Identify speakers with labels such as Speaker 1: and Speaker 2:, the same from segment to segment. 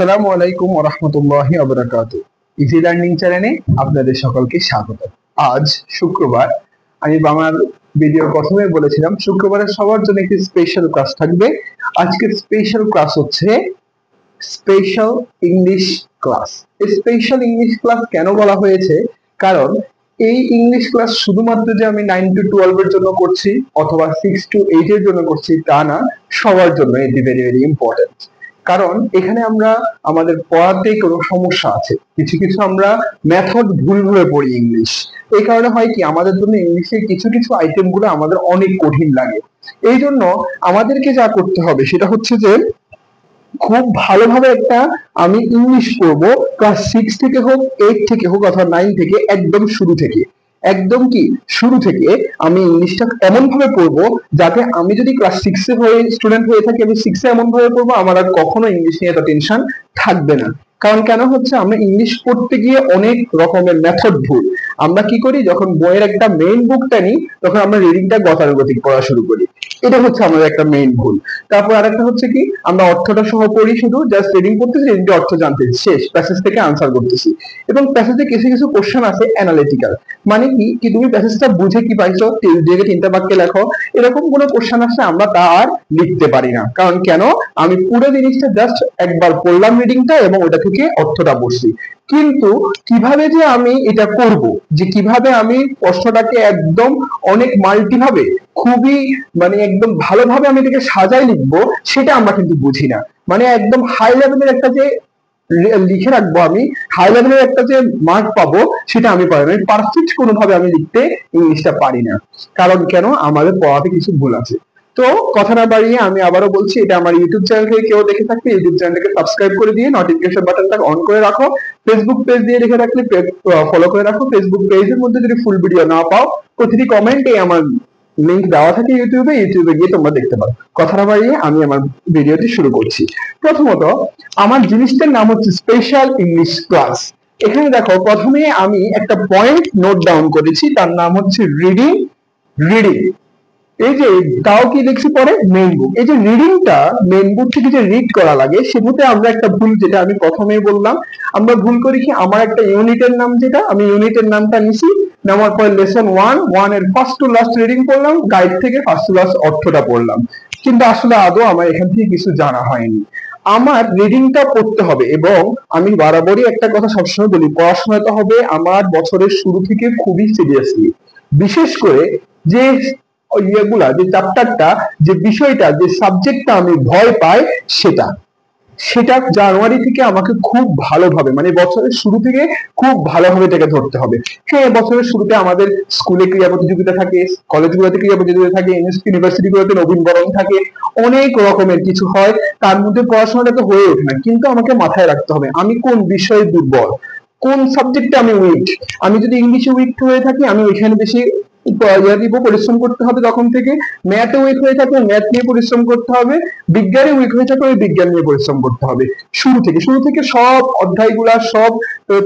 Speaker 1: আসসালামু আলাইকুম ওয়া রাহমাতুল্লাহি ওয়া বারাকাতুহু। ইজি লার্নিং চ্যানেলে আপনাদের সকলকে স্বাগত। আজ শুক্রবার। আমি আমার ভিডিওর প্রথমে বলেছিলাম শুক্রবারে সবার জন্য একটি স্পেশাল ক্লাস থাকবে। আজকের স্পেশাল ক্লাস হচ্ছে স্পেশাল ইংলিশ ক্লাস। এই স্পেশাল ইংলিশ ক্লাস কেন বলা হয়েছে? কারণ এই ইংলিশ ক্লাস শুধুমাত্র যে আমি 9 to 12 এর জন্য করছি অথবা 6 to 8 এর জন্য করছি তা না, সবার জন্য এটি ভেরি ভেরি ইম্পর্টেন্ট। কারণ এখানে আমরা আমাদের পড়াতে কোনো সমস্যা আছে, কিছু কিছু আমরা মেথড ভুলভাবে পড়ি ইংলিশ। এই কারণে হয় কি, আমাদের জন্য ইংলিশের কিছু কিছু আইটেম গুলো আমাদের অনেক কঠিন লাগে। এই জন্য আমাদেরকে যা করতে হবে সেটা হচ্ছে যে খুব ভালোভাবে একটা আমি ইংলিশ পড়বো, ক্লাস 6 থেকে হোক, 8 থেকে হোক অথবা 9 থেকে, একদম শুরু থেকে। একদম কি শুরু থেকে আমি ইংলিশটা এমন ভাবে পড়বো যাতে আমি যদি ক্লাস 6 এ হয়ে স্টুডেন্ট হয়ে থাকি, আমি 6 এ এমন ভাবে পড়বো আমার আর কখনো ইংলিশ নিয়ে এত টেনশন থাকবে না। কারণ কেন হচ্ছে, আমরা ইংলিশ পড়তে গিয়ে অনেক রকমের মেথড ভুল। আমরা কি করি, যখন বইয়ের একটা মেইন বুকটা নিই তখন আমরা রিডিংটা গতানুগতিক পড়া শুরু করি। এটা হচ্ছে আমাদের একটা মেইন ভুল। তারপর আরেকটা হচ্ছে কি, আমরা অর্থটা সহ পড়ি, শুধু জাস্ট রিডিং করতেছি, রিডিংটা অর্থ জানতেছি, শেষ, প্যাসেজ থেকে আনসার করতেছি। এবং প্যাসেজে কিছু কিছু কোশ্চেন আছে অ্যানালিটিক্যাল, মানে কি কি তুমি প্যাসেজটা বুঝে কি পাইছো, দুই তিনটা বাক্যে লেখো, এরকম কোনো কোশ্চেন আসলে আমরা তা আর লিখতে পারি না। কারণ কেন, আমি পুরো জিনিসটা জাস্ট একবার পড়লাম রিডিংটা এবং ওটা থেকে অর্থটা বসছি। কিন্তু কিভাবে যে আমি এটা করব, যে কিভাবে আমি প্রশ্নটাকে একদম অনেক মাল্টি ভাবে, খুবই মানে একদম ভালোভাবে আমি এটাকে সাজাই লিখবো, সেটা আমরা কিন্তু বুঝি না। মানে একদম হাই লেভেলের একটা যে লিখে রাখবো, আমি হাই লেভেলের একটা যে মার্ক পাবো, সেটা আমি পারি না। পারফেক্ট কোনোভাবে আমি লিখতে ইংলিশটা পারি না। কারণ কেন, আমাদের পড়াতে কিছু ভুল আছে। তো কথা না বাড়িয়ে আমি আবারও বলছি, এটা আমার ইউটিউব চ্যানেল থেকে কেউ দেখে থাকলে ইউটিউব চ্যানেলটাকে সাবস্ক্রাইব করে দিয়ে নোটিফিকেশন বাটনটা অন করে রাখো। ফেসবুক পেজ দিয়ে দেখে থাকলে ফলো করে রাখো। ফেসবুক পেজের মধ্যে যদি ফুল ভিডিও না পাও, প্রতিটি কমেন্টে আমার লিংক দেওয়া থাকে ইউটিউবে, ইউটিউবে গিয়ে তোমরা দেখতে পারো। কথা না বাড়িয়ে আমি আমার ভিডিওটি শুরু করছি। প্রথমত, আমার জিনিসটার নাম হচ্ছে স্পেশাল ইংলিশ ক্লাস। এখানে দেখো, প্রথমে আমি একটা পয়েন্ট নোট ডাউন করেছি, তার নাম হচ্ছে রিডিং। রিডিং, এই যে তাও কি লিখছি পরে, মেইন বুক। এই যে রিডিংটা মেইন বুক থেকে যে রিড করা লাগে, সেটাতে আমরা একটা ভুল, যেটা আমি প্রথমেই বললাম, আমরা ভুল করি কি, আমার একটা ইউনিটের নাম, যেটা আমি ইউনিটের নামটা নিছি, নেওয়ার পরে লেসন 1 এর ফার্স্ট টু লাস্ট রিডিং পড়লাম, গাইড থেকে ফার্স্ট টু লাস্ট অর্থটা পড়লাম। কিন্তু আসলে আদৌ আমার এখান থেকে কিছু জানা হয়নি। আমার রিডিংটা পড়তে হবে, এবং আমি বরাবরই একটা কথা সবসময় বলি, পড়াশোনাটা হবে আমার বছরের শুরু থেকে খুবই সিরিয়াসলি। বিশেষ করে যে ইয়েগুলা, যে চ্যাপ্টারটা, যে বিষয়টা, যে সাবজেক্টটা আমি ভয় পাই, সেটা সেটা জানুয়ারি থেকে আমাকে খুব ভালোভাবে, মানে বছরের শুরু থেকে খুব ভালোভাবে এটাকে ধরতে হবে। হ্যাঁ, বছরের শুরুতে আমাদের স্কুলে ক্রীড়া প্রতিযোগিতা থাকে, কলেজগুলোতে ক্রীড়া প্রতিযোগিতা থাকে, ইউনিভার্সিটিগুলোতে নবীনবরণ থাকে, অনেক রকমের কিছু হয়। তার মধ্যে পড়াশোনাটা তো হয়ে ওঠে না, কিন্তু আমাকে মাথায় রাখতে হবে আমি কোন বিষয়ে দুর্বল, কোন সাবজেক্টে আমি উইক। আমি যদি ইংলিশে উইক হয়ে থাকি, আমি ওইখানে বেশি পরিশ্রম করতে হবে তখন থেকে। ম্যাথে উইক হয়ে থাকলে ম্যাথ নিয়ে পরিশ্রম করতে হবে। বিজ্ঞানে উইক হয়ে থাকলে ওই বিজ্ঞান নিয়ে পরিশ্রম করতে হবে। শুরু থেকে সব অধ্যায়গুলা, সব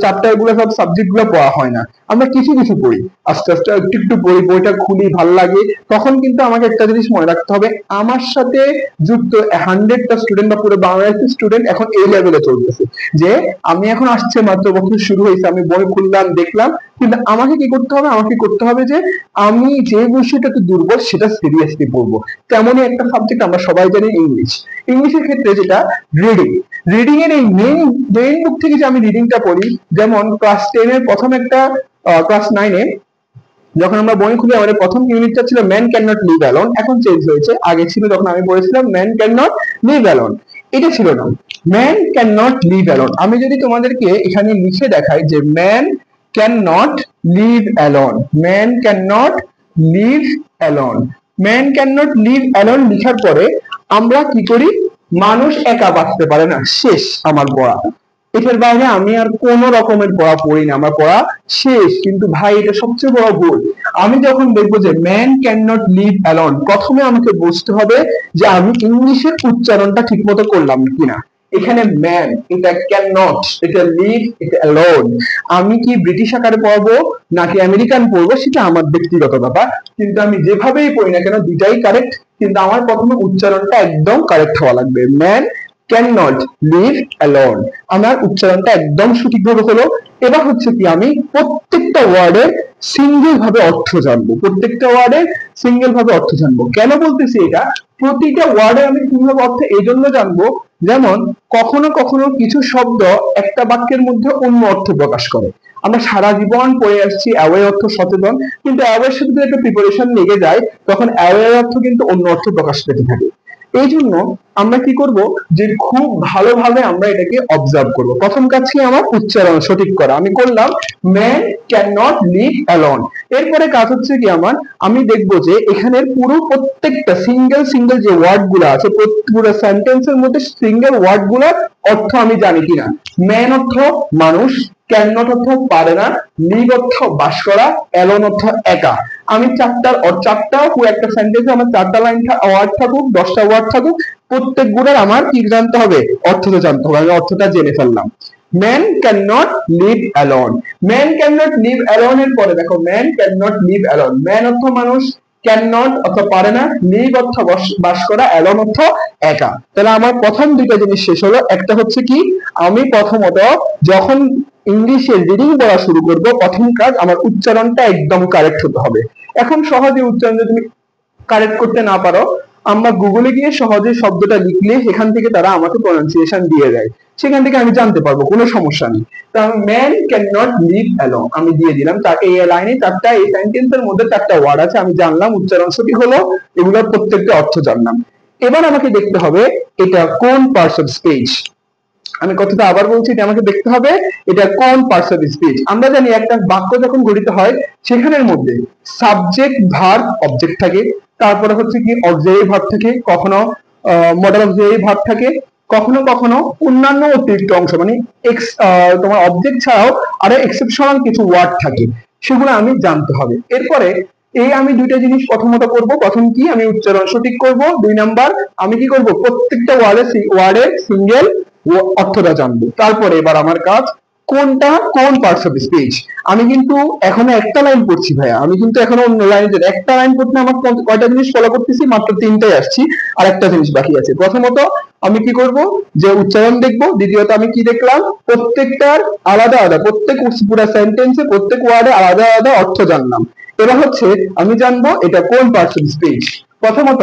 Speaker 1: চ্যাপ্টার গুলা, সব সাবজেক্ট গুলা পড়া হয় না। আমরা কিছু কিছু পড়ি, আস্তে আস্তে একটু একটু পড়ি, বইটা খুলি, ভাল লাগে। তখন কিন্তু আমাকে একটা জিনিস মনে রাখতে হবে, আমার সাথে যুক্ত 100টা স্টুডেন্ট বা পুরো বাংলাদেশের স্টুডেন্ট এখন এই লেভেলে চলতেছে, যে আমি এখন আসছে মাত্র, বছর শুরু হয়েছে, আমি বই খুললাম, দেখলাম। কিন্তু আমাকে কি করতে হবে, আমাকে করতে হবে যে আমি যে বিষয়টাতে দুর্বল সেটা সিরিয়াসলি পড়বো। তেমনই একটা সাবজেক্ট আমরা সবাই জানি, ইংলিশ। ইংলিশের ক্ষেত্রে যেটা রিডিং, রিডিং এর এই মেইন বুক থেকে যে আমি রিডিংটা পড়ি, যেমন ক্লাস 10 এর প্রথম একটা, ক্লাস 9 এ যখন আমরা বই খুলে, আমাদের প্রথম ইউনিটটা ছিল man can not live alone. এখন চেঞ্জ হয়েছে, আগে ছিল যখন আমি পড়েছিলাম man can not live alone, এটা ছিল না, man can not live alone. আমি যদি তোমাদেরকে এখানে লিখে দেখাই যে man can not live alone, man can not live alone, man can not live alone লিখার পরে আমরা কি করি, মানুষ একা বাঁচতে পারে না, শেষ আমার পড়া। এটার বাইরে আমি আর কোন রকমের পড়া পড়ি না, আমার পড়া শেষ। কিন্তু ভাই, এটা সবচেয়ে বড় ভুল। আমি যখন দেখবো যে man can not live alone, প্রথমে আমাকে বুঝতে হবে যে আমি ইংলিশের উচ্চারণটা ঠিক মতো করলাম কিনা। এখানে ম্যান, এটা ক্যান নট, এটা লিভ, এটা অ্যালোন। আমি কি ব্রিটিশ আকারে পড়বো নাকি আমেরিকান পড়বো, সেটা আমার ব্যক্তিগত ব্যাপার। কিন্তু আমি যেভাবেই পড়ি না কেন, দুটাই কারেক্ট। কিন্তু আমার প্রথমে উচ্চারণটা একদম কারেক্ট হওয়া লাগবে। Man can not live alone. আমার উচ্চারণটা একদম সঠিকভাবে হলো। এবার হচ্ছে কি আমি প্রত্যেকটা ওয়ার্ডের সিঙ্গেল ভাবে অর্থ জানবো, প্রত্যেকটা ওয়ার্ডের সিঙ্গেল ভাবে অর্থ জানবো। কেন বলতেছি এটা? প্রতিটা ওয়ার্ডে আমি কিভাবে অর্থ এই জন্য জানবো, যেমন কখনো কখনো কিছু শব্দ একটা বাক্যের মধ্যে অন্য অর্থ প্রকাশ করে। আমরা সারা জীবন পড়ে আসছি অ্যাওয়ে অর্থ সচেতন, কিন্তু অ্যাওয়ের সাথে যদি একটা প্রিপারেশন লেগে যায় তখন অ্যাওয়ের অর্থ কিন্তু অন্য অর্থ প্রকাশ পেতে থাকে। এই জন্য আমরা কি করব, যে খুব ভালোভাবে আমরা এটাকে অবজার্ভ করব। প্রথম কাজ কি আমার উচ্চারণ সঠিক করা, আমি করলাম man can not live alone. এরপরে কাজ হচ্ছে কি আমার, আমি দেখব যে এখানের পুরো প্রত্যেকটা সিঙ্গেল সিঙ্গেল যে ওয়ার্ড গুলো আছে পুরো সেন্টেন্সের মধ্যে সিঙ্গেল ওয়ার্ড গুলার অর্থ আমি জানি কিনা। ম্যান অর্থ মানুষ, ক্যান নট অর্থ পারে না, লিভ অর্থ বাস করা, অ্যালোন অর্থ একা। আমি চারটা পুরো একটা সেন্টেন্সে আমার চারটা লাইন ওয়ার্ড থাকুক, 10টা ওয়ার্ড থাকুক, প্রত্যেকগুলোর আমার কি জানতে হবে, অর্থটা জানতে হবে। আমি অর্থটা জেনে ফেললাম। Man can not live alone. Man can not live alone এর পরে দেখো man can not live alone. Man অর্থ মানুষ, ক্যান নট অর্থ পারে না, লিভ অর্থ বাস করা, অ্যালোন অর্থ একা। তাহলে আমার প্রথম দুইটা জিনিস শেষ হলো। একটা হচ্ছে কি, আমি প্রথমত যখন ইংলিশে রিডিং পড়া শুরু করব, প্রথম কাজ আমার উচ্চারণটা একদম কারেক্ট হতে হবে। এখন সহজে উচ্চারণ যদি তুমি কারেক্ট করতে না পারো, আমরা গুগলে গিয়ে সহজে শব্দটা লিখলে সেখান থেকে তারা আমাকে প্রনাউন্সিয়েশন দিয়ে দেয়, সেখান থেকে আমি জানতে পারবো, কোনো সমস্যা নেই। তাহলে man can not live alone আমি দিয়ে দিলাম। এই লাইনে চারটা, এই সেন্টেন্সের মধ্যে চারটা ওয়ার্ড আছে, আমি জানলাম উচ্চারণ সঠিক হলো, এগুলোর প্রত্যেকটা অর্থ জানলাম। এবার আমাকে দেখতে হবে এটা কোন পার্টস অফ স্পিচ। আমি কথাটা আবার বলছি, এটা আমাকে দেখতে হবে এটা কোন পার্টস অফ স্পিচ। আমরা জানি একটা বাক্য যখন গঠিত হয় সেখানের মধ্যে সাবজেক্ট ভার্ব অবজেক্ট থাকে, তারপরে হচ্ছে কি অক্সিলারি ভার্ব থাকে, কখনো মডাল অক্সিলারি ভার্ব থাকে, কখনো কখনো অন্যান্য অতিরিক্ত অংশ মানে তোমার অবজেক্ট ছাড়াও আরো এক্সেপশনাল কিছু ওয়ার্ড থাকে, সেগুলো আমি জানতে হবে। এরপরে এই আমি দুইটা জিনিস প্রথমত করব। প্রথম কি, আমি উচ্চারণ সঠিক করব। 2 নাম্বার আমি কি করব, প্রত্যেকটা ওয়ার্ডের সিঙ্গেল অর্থটা জানবো। তারপরে এবার আমার কাজ কোনটা কোন পার্টস অফ স্পিচ। আমি কিন্তু এখনো একটা লাইন পড়ছি ভাইয়া, আমি কিন্তু এখনো অন্য লাইনে একটা লাইন পড়তে আমার কয়টা জিনিস ফলো করতেছি, মাত্র 3টায় আসছি, আর একটা জিনিস বাকি আছে। প্রথমত আমি কি করব, যে উচ্চারণ দেখবো। দ্বিতীয়ত আমি কি দেখলাম, প্রত্যেকটার আলাদা আলাদা, প্রত্যেক পুরো সেন্টেন্সে প্রত্যেক ওয়ার্ডে আলাদা আলাদা অর্থ জানলাম। এবার হচ্ছে আমি জানবো এটা কোন পার্টস অফ স্পিচ। প্রথমত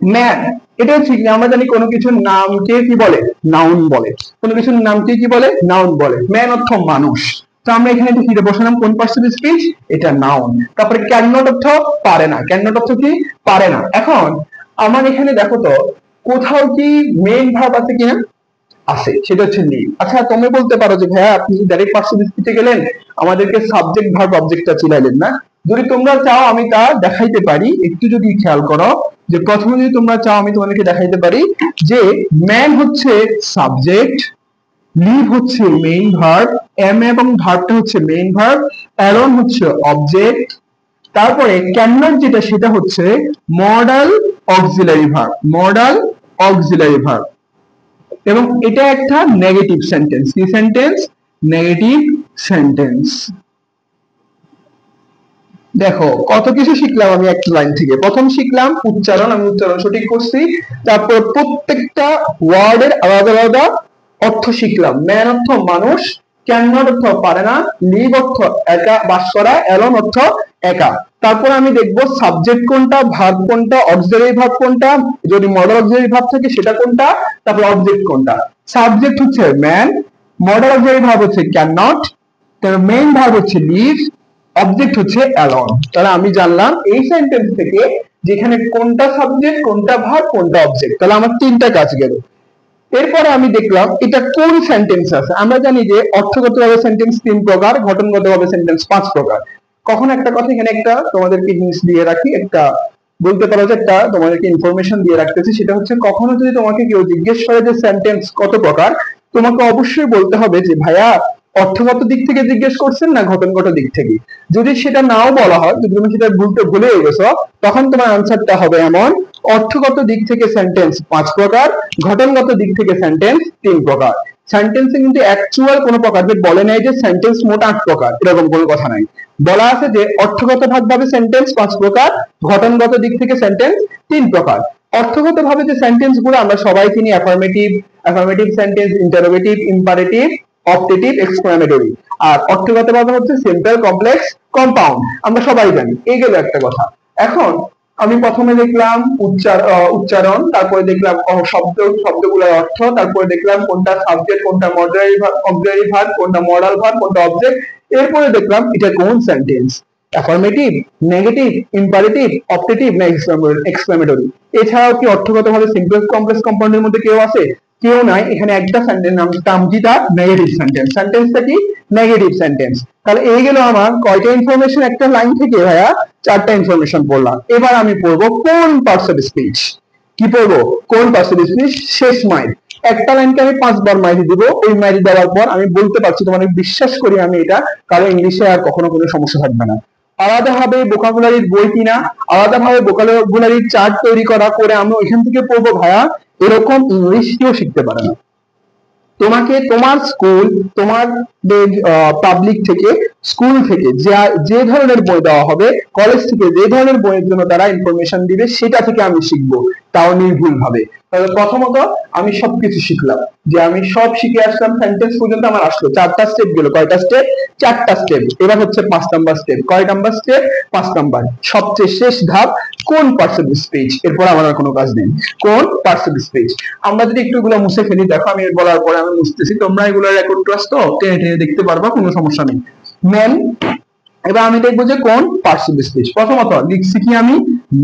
Speaker 1: ম্যান, এটা হচ্ছে কি, আমরা জানি কোনো কিছুর নামকে কি বলে, নাউন বলে। কোনো কিছুর নামকে কি বলে, নাউন বলে। ম্যান অর্থ মানুষ, তো আমরা এখানে কি বসালাম, কোন পার্টস অফ স্পিচ, এটা নাউন। তারপরে ক্যান নট অর্থ পারে না, ক্যান নট অর্থ কি, পারে না। এখন আমার এখানে দেখো তো কোথাও কি মেইন ভার্ব আছে কিনা, আছে, সেটা হচ্ছে লিভ। আচ্ছা তুমি বলতে পারো যে ভাইয়া আপনি ডাইরেক্ট পার্টস অফ স্পিচে গেলেন, আমাদেরকে সাবজেক্ট ভার্ব অবজেক্টটা চিনাইলেন না। যদি তোমরা চাও আমি তা দেখাইতে পারি, একটু যদি খেয়াল করো, যে প্রথমে যদি তোমরা চাও আমি তোমাদেরকে দেখাইতে পারি যে ম্যান হচ্ছে সাবজেক্ট, লিভ হচ্ছে মেইন ভার্ব, এম এবং ভার্বটা হচ্ছে মেইন ভার্ব, অ্যালোন হচ্ছে অবজেক্ট, তারপরে ক্যান নট যেটা সেটা হচ্ছে modal auxiliary verb, modal auxiliary verb. এবং এটা একটা নেগেটিভ সেন্টেন্স। কি সেন্টেন্স, নেগেটিভ সেন্টেন্স। দেখো কত কিছু শিখলাম আমি একটা লাইন থেকে। প্রথম শিখলাম উচ্চারণ, আমি উচ্চারণ সঠিক করছি। তারপর প্রত্যেকটা ওয়ার্ডের আলাদা আলাদা অর্থ শিখলাম। ম্যান অর্থ মানুষ, ক্যান নট অর্থ পারে না, লিভ অর্থ একা বাস করা, অ্যালোন অর্থ একা। তারপর আমি দেখবো সাবজেক্ট কোনটা, ভার্ব কোনটা, অক্সিলারি ভার্ব কোনটা, যদি মডাল অক্সিলারি ভার্ব থাকে সেটা কোনটা, তারপর অবজেক্ট কোনটা। সাবজেক্ট হচ্ছে ম্যান, মডাল অক্সিলারি ভার্ব হচ্ছে ক্যান নট, তার মেইন ভার্ব হচ্ছে লিভ, অবজেক্ট হচ্ছে অ্যালন। তাহলে আমি জানলাম এই সেন্টেন্স থেকে যেখানে কোনটা সাবজেক্ট, কোনটা ভার্ব, কোনটা অবজেক্ট। তাহলে আমার 3টা কাজ গেল। এরপরে আমি দেখলাম এটা কোন সেন্টেন্স আছে। আমরা জানি যে অর্থগতভাবে সেন্টেন্স 3 প্রকার, গঠনগতভাবে সেন্টেন্স 5 প্রকার। কখন একটা কথা এখানে একটা তোমাদেরকে জিনিস দিয়ে রাখি, একটা বলতে পারো যে একটা তোমাদেরকে ইনফরমেশন দিয়ে রাখতেছি, সেটা হচ্ছে কখনো যদি তোমাকে কেউ জিজ্ঞেস করে যে সেন্টেন্স কত প্রকার, তোমাকে অবশ্যই বলতে হবে যে ভাইয়া অর্থগত দিক থেকে জিজ্ঞেস করছেন না গঠনগত দিক থেকে। যদি সেটা নাও বলা হয়, যদি তুমি সেটা ভুলে গেছো, তখন তোমার আনসারটা হবে এমন, অর্থগত দিক থেকে সেন্টেন্স 5 প্রকার, ঘটনগত দিক থেকে সেন্টেন্স 3 প্রকার। সেন্টেন্সে কিন্তু অ্যাকচুয়াল কোনো প্রকার বলে নাই যে সেন্টেন্স মোট 8 প্রকার, এরকম কোনো কথা নাই। বলা আছে যে অর্থগত ভাবে সেন্টেন্স 5 প্রকার, ঘটনগত দিক থেকে সেন্টেন্স 3 প্রকার। অর্থগত ভাবে যে সেন্টেন্স গুলো আমরা সবাই চিনি, affirmative, affirmative sentence, interrogative, imperative, optative, exclamatory. আর অর্থগত ভাবে হচ্ছে সিম্পল, কমপ্লেক্স, কম্পাউন্ড। আমরা সবাই জানি। এই গেল একটা কথা। এখন আমি প্রথমে দেখলাম উচ্চারণ, তারপরে দেখলাম শব্দগুলোর অর্থ, তারপরে দেখলাম কোনটা সাবজেক্ট, কোনটা অক্সিলারি ভার্ব, কোনটা মডাল ভার্ব, কোনটা অবজেক্ট। এরপরে দেখলাম এটা কোন sentence, affirmative, negative, imperative, optative না এক্সক্লামেটরি। এছাড়াও কি অর্থগতভাবে সিম্পল, কমপ্লেক্স, কম্পাউন্ডের মধ্যে কেউ আছে? কেউ নাই। এখানে একটা সেন্টেন্স নাম কি? তার নেগেটিভ সেন্টেন্স। সেন্টেন্সটা কি? Negative sentence. তাহলে এই গেল আমার কয়টা ইনফরমেশন একটা লাইন থেকে ভাইয়া? 4টা ইনফরমেশন পড়লাম। এবার আমি পড়বো কোন পার্টস অফ স্পিচ। কি পড়বো? কোন পার্টস অফ স্পিচ, শেষ মাইল। একটা লাইনকে আমি 5 বার মাইরি দিব। ওই মাইরি দেওয়ার পর আমি বলতে পারছি, তোমার বিশ্বাস করি আমি এটা, কারণ ইংলিশে আর কখনো কোনো সমস্যা থাকবে না। আলাদাভাবে ভোকাবুলারির বই কিনা, আলাদাভাবে ভোকাবুলারির চার্ট তৈরি করা করে আমি ওইখান থেকে পড়বো ভাইয়া, এরকম ইংলিশ কেউ শিখতে পারে না। তোমাকে তোমার স্কুল, তোমার পাবলিক থেকে, স্কুল থেকে যে ধরনের বই দেওয়া হবে, কলেজ থেকে যে ধরনের বইয়ের জন্য তারা ইনফরমেশন দিবে, সেটা থেকে আমি শিখবো, তাও নির্ভুল ভাবে। তাহলে প্রথমত আমি সবকিছু শিখলাম, যে আমি সব শিখে আসলাম, সেন্টেন্স পর্যন্ত আমার আসলো। 4টা স্টেপ গেল। কয়টা স্টেপ? 4টা স্টেপ। এবার হচ্ছে 5 নাম্বার স্টেপ। কয় নাম্বার স্টেপ? 5 নাম্বার। সবচেয়ে শেষ ধাপ, কোন পার্টস অফ স্পিচ। এরপর আমার আর কোনো কাজ নেই। কোন পার্টস অফ স্পিচ। আমরা যদি একটু এগুলো মুছে ফেলি, দেখো আমি বলার পরে আমি মুছতেছি, তোমরা এগুলো রেকর্ড ক্লাস তো টেনে টেনে দেখতে পারবা, কোনো সমস্যা নেই। ম্যান। এবার আমি দেখবো যে কোন পার্টস অফ স্পিচ। প্রথমত লিখছি কি আমি?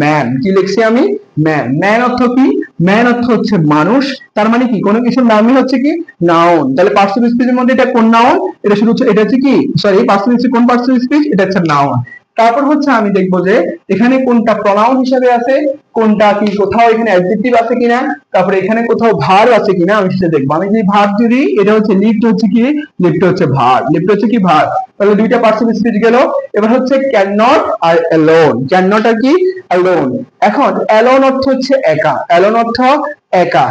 Speaker 1: ম্যান। কি লিখছি আমি? ম্যান। ম্যান অর্থ কি? ম্যান অর্থ হচ্ছে মানুষ। তার মানে কি? কোনো কিছুর নামই হচ্ছে কি? নাউন। তাহলে পার্টস অফ স্পিচের মধ্যে এটা কোন নাউন? এটা শুধু হচ্ছে, এটা হচ্ছে কি, সরি, পার্টস অফ স্পিচ, কোন পার্টস অফ স্পিচ? এটা হচ্ছে নাউন। তারপর হচ্ছে আমি দেখবো যে এখানে কোনটা প্রনাউন হিসেবে আছে, কোনটা কি, কোথাও এখানে অ্যাডজেক্টিভ আছে কিনা, তারপরে এখানে কোথাও ভার্ব আছে কিনা আমি সেটা দেখবো। আমি যদি ভার্ব যদি, এটা হচ্ছে লিফট, হচ্ছে কি, লিফট হচ্ছে ভার্ব, লিফট হচ্ছে কি, ভার্ব। তাহলে দুইটা পার্টস অফ স্পিচ গেল। এবার হচ্ছে ক্যান নট আর অ্যালোন। ক্যান নট আর কি? অ্যালোন। এখন অ্যালোন অর্থ হচ্ছে একা। অ্যালোন অর্থ একা।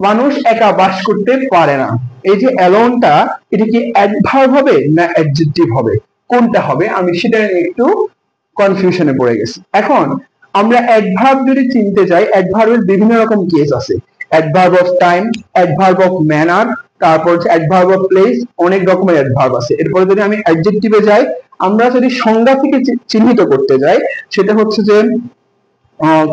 Speaker 1: মানুষ একা বাস করতে পারে না। এই যে অ্যালোনটা, এটা কি অ্যাডভার্ব হবে না অ্যাডজেক্টিভ হবে? কোনটা হবে? আমি সেটা নিয়ে একটু কনফিউশনে পড়ে গেছি। এখন আমরা অ্যাডভার্ব যদি চিনতে যাই, অ্যাডভার্বের বিভিন্ন রকম কেস আছে। Adverb of time, adverb of manner, তারপর হচ্ছে অ্যাডভার্ব অফ প্লেস, অনেক রকমের অ্যাডভার্ব আছে। এরপরে যদি আমি অ্যাডজেক্টিভে যাই, আমরা যদি সংজ্ঞা থেকে চিহ্নিত করতে যাই, সেটা হচ্ছে যে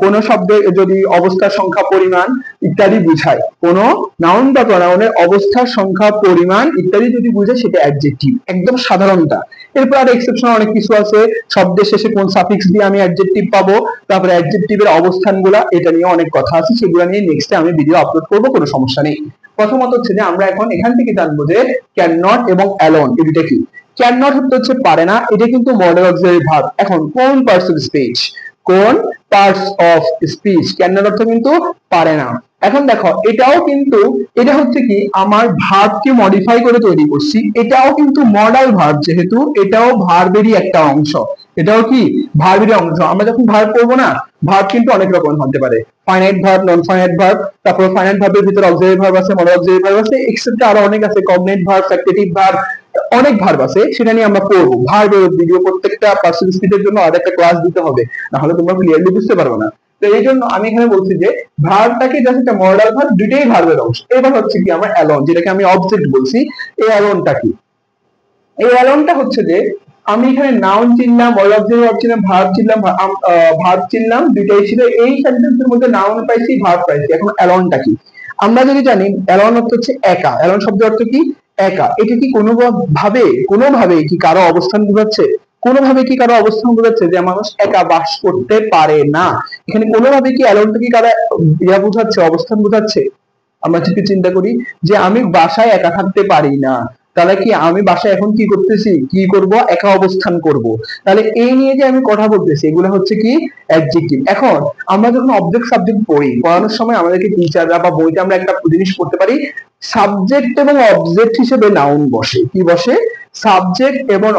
Speaker 1: কোন শব্দে যদি অবস্থার সংখ্যা, পরিমাণ ইত্যাদি বুঝায়, কোন নাউন বা প্রনাউনের অবস্থার সংখ্যা, পরিমাণ ইত্যাদি যদি বুঝায়, সেটা অ্যাডজেক্টিভ। একদম সাধারণটা। এরপর আর এক্সেপশন অনেক কিছু আছে। শব্দের শেষে কোন সাফিক্স দিয়ে আমি অ্যাডজেক্টিভ পাবো, তারপরে অ্যাডজেক্টিভের অবস্থানগুলা, এটা নিয়ে অনেক কথা আছে। সেগুলো নিয়ে নেক্সটে আমি ভিডিও আপলোড করবো, কোনো সমস্যা নেই। প্রথমত হচ্ছে যে আমরা এখন এখান থেকে জানবো যে ক্যান নট এবং অ্যালোন এই দুইটা কি। ক্যান নট হচ্ছে পারে না, এটা কিন্তু মডাল অক্সিলারি ভার্ব। এখন কোন পার্টস অফ স্পিচ, কোন parts of speech. Can not অর্থ কিন্তু পারে না। এখন দেখো, এটাও কিন্তু, এটা হচ্ছে কি, আমার ভার্বকে মডিফাই করে তৈরি করছি। এটাও কিন্তু মডাল ভার্ব, যেহেতু এটাও ভার্বেরই একটা অংশ। এটাও কি ভার্বেরই অংশ। আমরা যখন ভার্ব করবো না, ভার্ব কিন্তু অনেক রকম হতে পারে। Finite verb, non finite verb, তারপর ফাইনাইট ভার্বের ভিতরে অক্সিলারি ভার্ব আছে, মডাল অক্সিলারি ভার্ব আছে, এক্সেট্রা আরো অনেক আছে, কগনেট ভার্ব, ফ্যাক্টেটিভ ভার্ব, অনেক ভার্ব আছে। সেটা নিয়ে আমরা পড়বো। ভার্বের ভিডিও প্রত্যেকটা পার্সন স্পিচের জন্য আলাদা একটা ক্লাস দিতে হবে, না হলে তোমরা ক্লিয়ারলি বুঝতে পারবে না। তো এই জন্য আমি এখানে বলছি যে ভার্বটাকে জাস্ট একটা মডাল ভার্ব, দুইটাই ভার্বের অংশ। এবার হচ্ছে কি আমার অ্যালোন, যেটাকে আমি অবজেক্ট বলছি। এই অ্যালোনটা কি? এই অ্যালোনটা হচ্ছে যে আমি এখানে নাউন চিনলাম, মডাল অক্সিলারি ভার্ব চিনলাম, ভার্ব চিনলাম, দুইটাই ছিল। এই সেন্টেন্সের মধ্যে নাউন পাইছি, ভার্ব পাইছি। এখন অ্যালোনটা কি? আমরা যদি জানি অ্যালোন অর্থ হচ্ছে একা। অ্যালোন শব্দ অর্থ কি? একা। এটা কি কোনোভাবে কি কারো অবস্থান বোঝাচ্ছে? কোনোভাবে কি কারো অবস্থান বোঝাচ্ছে যে মানুষ একা বাস করতে পারে না? এখানে কোনোভাবে কি অ্যালোনটা কি কারো বোঝাচ্ছে, অবস্থান বোঝাচ্ছে? আমরা যদি চিন্তা করি যে আমি বাসায় একা থাকতে পারি না, তাহলে কি আমি বাসায় এখন কি করতেছি, কি করব, একা অবস্থান করব। তাহলে এই নিয়ে যে আমি কথা বলতেছি, এগুলো হচ্ছে কি অ্যাডজেক্টিভ। এখন আমরা যখন অবজেক্ট সাবজেক্ট পড়ি, পড়ানোর সময় আমাদেরকে টিচাররা বা বইতে আমরা একটা জিনিস পড়তে পারি, সাবজেক্ট এবং অবজেক্ট হিসেবে নাউন বসে। কি বসে? সাবজেক্ট এবং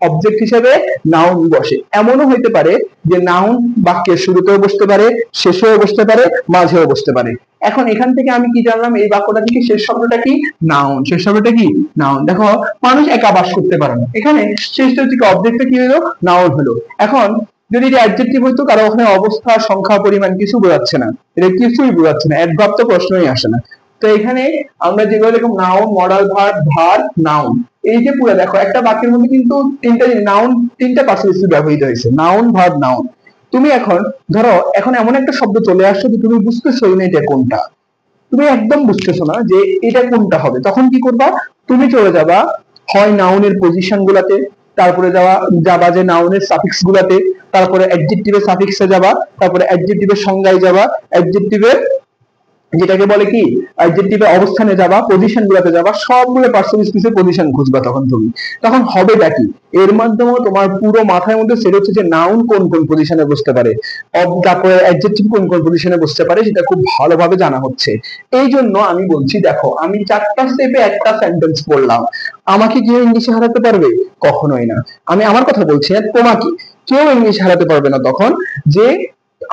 Speaker 1: অবজেক্ট হিসেবে নাউন বসে। এমনও হইতে পারে যে নাউন বাক্যের শুরুতেও বসতে পারে, শেষেও বসতে পারে, মাঝেও বসতে পারে। এখন এখান থেকে আমি কি জানলাম? এই বাক্যটা থেকে শেষ শব্দটা কি? নাউন। শেষ শব্দটা কি? নাউন। দেখো, মানুষ একা বাস করতে পারে না, এখানে শেষটা হচ্ছে কি, অবজেক্টটা কি হলো? নাউন হলো। এখন যদি এটা অ্যাডজেক্টিভ হইতো কারো ওখানে অবস্থা, সংখ্যা, পরিমাণ কিছু বোঝাচ্ছে না, এটা কিছুই বোঝাচ্ছে না, অ্যাডভার্ব তো প্রশ্নই আসে না। তো এখানে আমরা যেগুলো এরকম noun, modal verb, verb, noun, এই যে পুরো দেখো একটা বাক্যের মধ্যে কিন্তু তিনটা নাউন, তিনটা পার্সিস্টিভ ব্যবহৃত হয়েছে, নাউন, ভার্ব, নাউন। তুমি এখন ধরো এখন এমন একটা শব্দ চলে আসছে যে তুমি বুঝতেছোই না এটা কোনটা, তুমি একদম বুঝতেছো না যে এটা কোনটা হবে, তখন কি করবা? তুমি চলে যাবা হয় নাউনের পজিশন গুলাতে, তারপরে যাবা যে নাউনের সাফিক্স গুলাতে, তারপরে অ্যাডজেক্টিভের সাফিক্সে যাবা, তারপরে অ্যাডজেক্টিভের সংজ্ঞায় যাবা, অ্যাডজেক্টিভের যেটাকে বলে কি অ্যাডজেক্টিভের অবস্থানে যাবা, পজিশন গুলাতে যাবা, সবগুলো পার্সন স্পিচের পজিশন খুঁজবা। তখন হবেটা কি? এর মাধ্যমে তোমার পুরো মাথার মধ্যে সেট হচ্ছে যে নাউন কোন কোন পজিশনে বসতে পারে, তারপরে অ্যাডজেক্টিভ কোন কোন পজিশনে বসতে পারে, সেটা খুব ভালোভাবে জানা হচ্ছে। এই জন্য আমি বলছি, দেখো আমি 4টা স্টেপে একটা সেন্টেন্স বললাম, আমাকে কেউ ইংলিশে হারাতে পারবে? কখনোই না। আমি আমার কথা বলছি না, তোমাকে কেউ ইংলিশ হারাতে পারবে না তখন, যে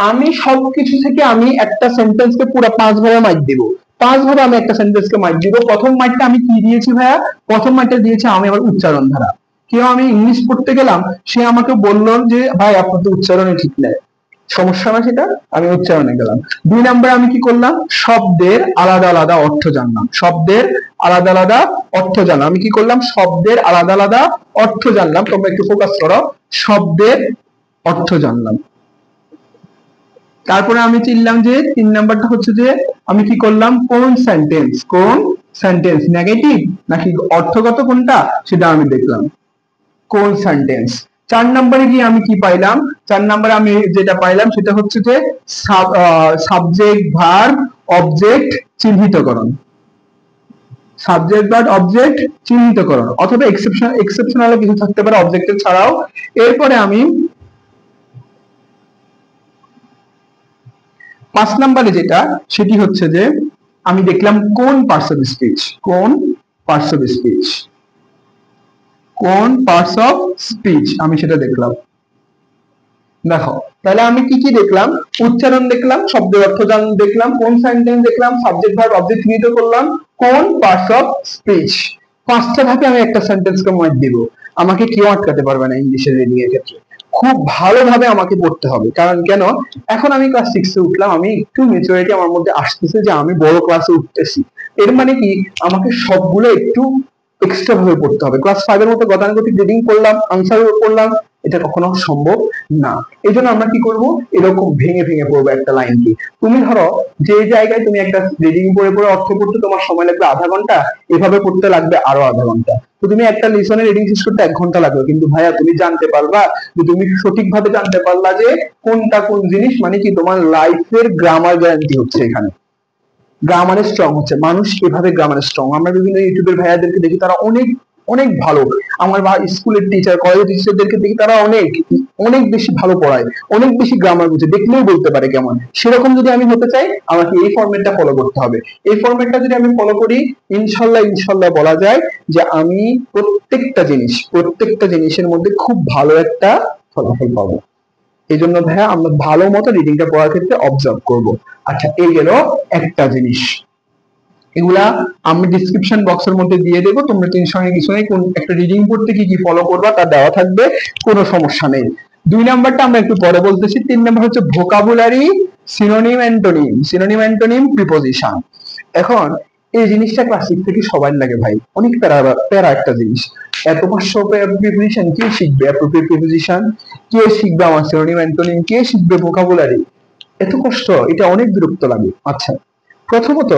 Speaker 1: আমি সবকিছু থেকে আমি একটা সেন্টেন্সকে পুরো 5 ভাবে মাইক দিব। 5 ভাবে আমি একটা সেন্টেন্সকে মাইক দিব। প্রথম মাইকটা আমি কি দিয়েছি ভাইয়া? প্রথম মাইকটা দিয়েছি আমি আমার উচ্চারণ ধারা। কেউ আমি ইংলিশ পড়তে গেলাম, সে আমাকে বললো যে ভাই আপনার তো উচ্চারণে ঠিক নেই, সমস্যা না সেটা, আমি উচ্চারণে গেলাম। 2 নম্বরে আমি কি করলাম? শব্দের আলাদা আলাদা অর্থ জানলাম। শব্দের আলাদা আলাদা অর্থ জানলাম। আমি কি করলাম? শব্দের আলাদা আলাদা অর্থ জানলাম। তোমরা একটু ফোকাস করো, শব্দের অর্থ জানলাম। তারপরে আমি চিনলাম যে 3 নাম্বারটা হচ্ছে যে আমি কি করলাম? কোন সেন্টেন্স নেগেটিভ নাকি অর্থগত কোনটা সেটা আমি দেখলাম, কোন সেন্টেন্স। 4 নম্বরে গিয়ে আমি কি পাইলাম? 4 নম্বরে আমি যেটা পাইলাম সেটা হচ্ছে যে সাবজেক্ট, ভার্ব, অবজেক্ট চিহ্নিতকরণ। সাবজেক্ট, ভার্ব, অবজেক্ট চিহ্নিতকরণ, অথবা এক্সেপশনাল কিছু থাকতে পারে অবজেক্টের ছাড়াও। এরপরে আমি 5 নম্বরে যেটা, সেটি হচ্ছে যে আমি দেখলাম কোন পার্টস অফ স্পিচ, আমি সেটা দেখলাম। দেখো তাহলে আমি কি কি দেখলাম? উচ্চারণ দেখলাম, শব্দের অর্থ দেখলাম, কোন সেন্টেন্স দেখলাম, সাবজেক্ট, ভার্ব, অবজেক্ট চিহ্নিত করলাম, কোন পার্টস অফ স্পিচ। 5টা ধাপে আমি একটা সেন্টেন্সকে মার্ক দিব। আমাকে কেউ আটকাতে পারবে না ইংলিশের রিডিং এর ক্ষেত্রে। খুব ভালোভাবে আমাকে পড়তে হবে, কারণ কেন? এখন আমি ক্লাস 6 এ উঠলাম, আমি একটু ম্যাচুরিটি আমার মধ্যে আসতেছে যে আমি বড় ক্লাসে উঠতেছি। এর মানে কি আমাকে সবগুলো একটু এক্সট্রা ভাবে পড়তে হবে। ক্লাস 5 এর মতো গতানুগতিক রিডিং করলাম, আনসার করলাম, এটা কখনো সম্ভব না। এই জন্য আমরা কি করব? এরকম ভেঙে ভেঙে পড়বো একটা লাইনকে। তুমি ধরো যে জায়গায় তুমি একটা রিডিং পড়ে পড়ে অর্থ পড়তে তোমার সময় লাগবে আধা ঘন্টা, এভাবে পড়তে লাগবে আরো আধা ঘন্টা। তো তুমি একটা লিসনের রিডিং শেষ করতে 1 ঘন্টা লাগবে, কিন্তু ভাইয়া তুমি জানতে পারবা যে তুমি সঠিকভাবে জানতে পারলা যে কোনটা কোন জিনিস, মানে কি তোমার লাইফের গ্রামার গ্যারান্টি হচ্ছে এখানে। গ্রামারে স্ট্রং হচ্ছে মানুষ, এভাবে গ্রামারে স্ট্রং। আমরা বিভিন্ন ইউটিউবের ভাইয়াদেরকে দেখি, তারা অনেক অনেক ভালো। আমার স্কুলের টিচার, কলেজের টিচারদেরকে দেখি, তারা অনেক অনেক বেশি ভালো পড়ায়, অনেক বেশি গ্রামার বুঝে, দেখলেও বলতে পারে কেমন। সেরকম যদি আমি হতে চাই, আমাকে এই ফরম্যাটটা ফলো করতে হবে। এই ফরম্যাটটা যদি আমি ফলো করি, ইনশাল্লাহ বলা যায় যে আমি প্রত্যেকটা জিনিসের মধ্যে খুব ভালো একটা ফলাফল পাবো। এই জন্য ভাইয়া আমরা ভালো মতো রিডিংটা পড়ার ক্ষেত্রে অবজার্ভ করব। আচ্ছা, এই গেল একটা জিনিস। এগুলা আমি ডিসক্রিপশন বক্সের মধ্যে দিয়ে দেবো, তোমরা টেনশনের কিছু নেই। কোন একটা রিডিং পড়তে কি কি ফলো করবা তা দেওয়া থাকবে, কোনো সমস্যা নেই। 2 নাম্বারটা আমরা একটু পরে বলতেছি। 3 নাম্বার হচ্ছে ভোকাবুলারি, সিনোনিম, প্রিপোজিশন। এখন এই জিনিসটা ক্লাস 6 থেকে সবার লাগে ভাই, অনেক প্যারা একটা জিনিস। এত 500 প্রিপোজিশন কে শিখবে? অ্যাপ্রোপ্রিয়েট প্রিপোজিশন কে শিখবে? আমার সিনোনিম, অ্যান্টোনিম কে শিখবে? ভোকাবুলারি এত কষ্ট, এটা অনেক বিরক্ত লাগে। আচ্ছা, প্রথমত